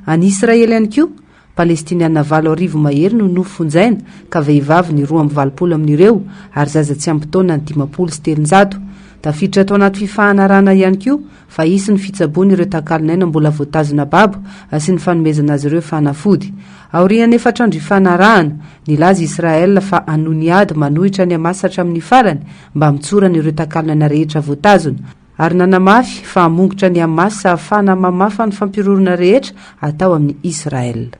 Speaker 2: Any Israely ihany koa Palestiniana 7,000 mahery no nofonjaina ka vehivavy ny 220 amin'ireo ary zaza tsy ampy taona ny 530. Tafiditra tao anaty fifahanarana ihany koa fa isy ny fitsaboana ireo takalonaina mbola voatazona babo sy ny fanomezana azy ireo fanafody. Aorian'ny 4 andro ifanarahana nilaza Israel fa anony ady manohitra ny Hamas hatramin'ny farany mba mitsorana ireo takalonaina rehetra voatazona ary nanamafy fa hamongotra ny Hamas ahafahana mamafa ny fampirorona rehetra atao amin'ny Israel.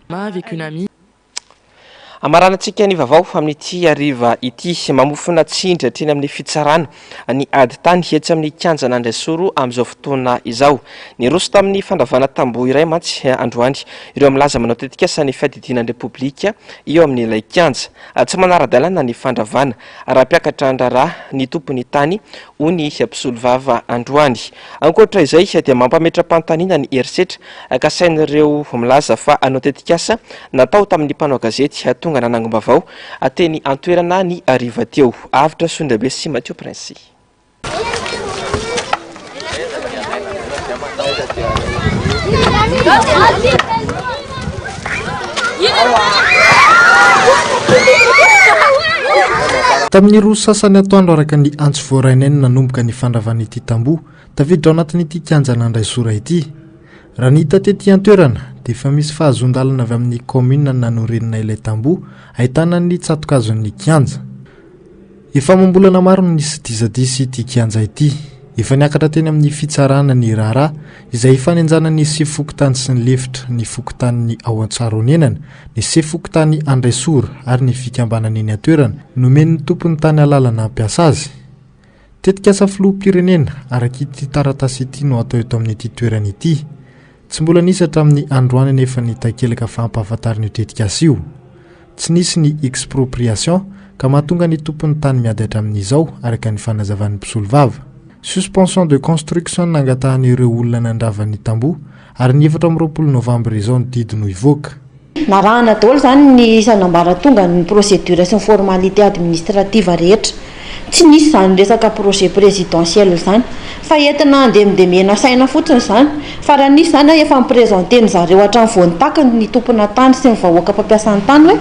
Speaker 1: Amaranantsika ny vaovao amin'ity ariva ity mamofona tsindry hatreny amin'ny fitsarana ny ady tany etsy amin'ny kianjana Andraisoro amin'izao fotoana izao. Ny roso tamin'ny fandravana tamboho iray mantsy androany ireo milaza manao tetikasa ny fiadidinan'ny Repoblika eo amin'ilay kianja. Tsy manara-dalàna ny fandravana ara-piakatra andrarà ny tompony tany hoy ny mpisolo vava androany. Ankoatra izay dia mampametra-panontaniana ny herisetra ka sain'ireo milaza fa anao tetikasa natao tamin'ny mpanao gazety tonga nanangom-bavao teny antoerana ny ariva teo. Avitra Sondrabe sy Mathieu Prince.
Speaker 14: Tamin'ny roa sasany atoandro araka ny antso voaraineny nanomboka ny fandravana ity tamboho tafiditra ao anatin'ity kianjana Andraisoro ity. Raha ny hita tety antoerana dia efa misy fahazondalana avy amin'ny commune nanorenina ilay tamboho ahitana ny tsatokazon'ny kianja. Efa mambolana maro no nisy disadisy ity kianja ity. Efa niakatra teny amin'ny fitsarana ny raharaha izay fanenjana ny sefokotany sy ny lefitra ny fokotan'ny ao Antsaronenana, ny sefokotany Andraisoro ary ny fikambanana eny atoerana nomen'ny tompony tany alalana ampiasa azy. Tetikasa filoham-pirenena araka ity taratasy ity no atao eto amin'ity toerana ity. Tsy mbola nisy hatramin'ny androany nefa ny takelaka fampahafantariny tetikasa io. Tsy nisy ny expropriation ka mahatonga ny tompony tany miady hatramin'izao araka ny fanazavan'ny mpisolo vava. Suspension de construction nangatahan'ireo olona nandravan'ny tamboho ary ny 24 Novambra izao ny didiny ivoaka.
Speaker 3: Narahana daholo zany ny sanambaratonga ny procédure sy ny formalité administrative rehetra. Tsy nisy zany resaka projet présidentiel zany fa entina andemidemena saina fotsiny zany fa raha nisy zany efa miprésenteny zareo hatramin'ny voany takany ny tompona tany sy ny vahoaka mpampiasany tany hoe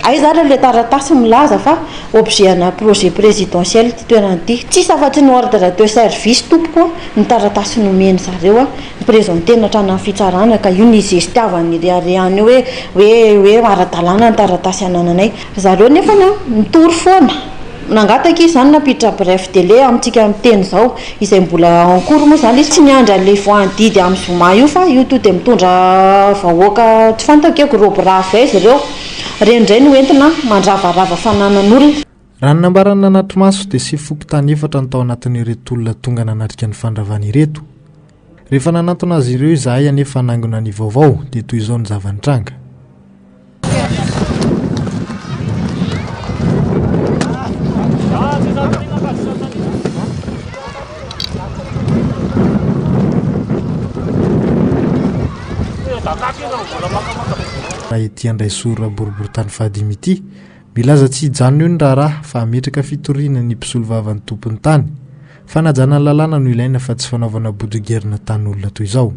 Speaker 3: ay zara le taratasy milaza fa objet-na projet présidentiel ty toerana ity. Tsisy afa-tsy ny ordre de service tompoko ny taratasy nomeny zareo miprésentena hatrany amin'ny fitsarana ka io ny zestiavany rehareany hoe ara-dalàna ny taratasy anananay. Zareo nefa mitory foana nangataka izy zany napiditra bref délai amintsika miteny zao izay mbola en cours moa zany izy tsy miandra le voandidy amin'ny zoma io fa io to dia mitondra vahoaka tsy fantakeko roborava izy ireo rendray no entina mandravarava fananan'olona.
Speaker 14: Raha ny nambarana nanatry maso dia sefokotany efatra ny tao anatin'ireto olona tonga nanatrika ny fandravana ireto. Rehefa nanantona azy ireo izahay anefa nangona ny vaovao dia toy izao ny zavanitranga. Raha ety Andraisoro boriboritany fahadimy ity milaza tsy hijanona eo ny raharaha fa ametraka fitoriana ny mpisolo vavan'ny tompony tany fa najana ny lalàna no ilaina fa tsy fanaovana bodogerina tan'olona toy izao.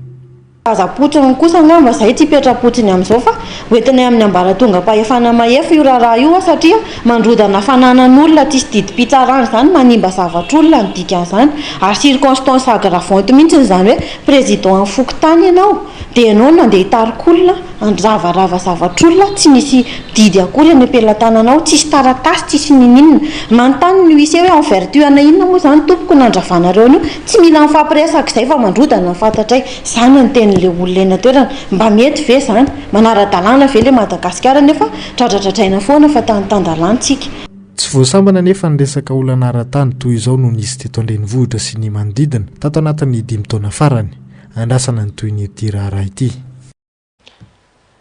Speaker 3: Azapotsiny kosa ngamba zay tsy petrapotsiny amin'izao fa hoentina amin'ny ambaratonga mpahefana mahefa io raharaha io satria mandrodana fananan'olona tsisy didim-pitsarana zany manimba zavatr'olona ny dikan'izany ary circonstance aggravante mihitsy zany hoe président ny fokotany ianao dia ianao nandeha hitarik'olona andravarava zavatr'olona tsy misy didy akory any ampelantananao, tsisy taratasy tsisy ninina manontany no isy hoe en vertu ana inona moa zany tompoko nandravanareo io tsy mila mifampiresaka izay fa mandrodana ny fantatray zany ny teny le olona eny atoerana mba mety ve zany manara-dalàna ve le Madagasikara nefa tradratratraina foana fa tany-tan-dalàntsika.
Speaker 14: Tsy voasambana nefa ny resaka olana ara-tany toy izao no nisy teto Andrenivohitra sy ny manodidina tato anatin'ny 5 taona farany andrasana ny toy ny ity raharaha ity.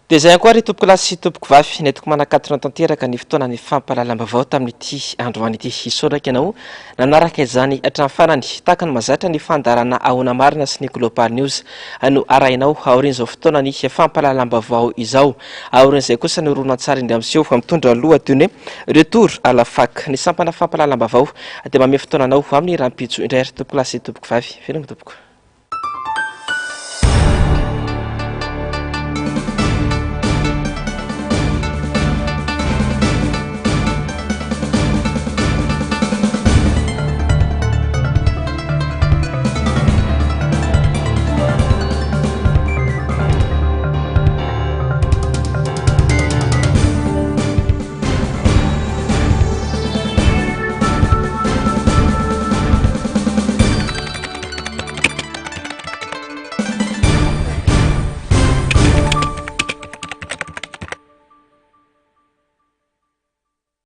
Speaker 1: Dia izay ankoa ry tompoko lasy sy tompoko vavy netiko manakatona tanteraka ny fotoana ny fampahalalam-baovao tamin'ity androany ity hisoraka ianao nanaraka izany hatramin'ny farany tahaka ny mazatra ny fandarana ahona marina sy ny Global News no arahinao aorian'izao fotoana ny fampahalalam-baovao izao. Aorian'izay kosa ny horonan-tsary indray amin'izao mitondra lohateny hoe retour à la fac ny sampana fampahalalam-baovao dia manome fotoana anao amin'ny rahampitso indray ry tompoko lasy sy tompoko vavy. Veloma tompoko.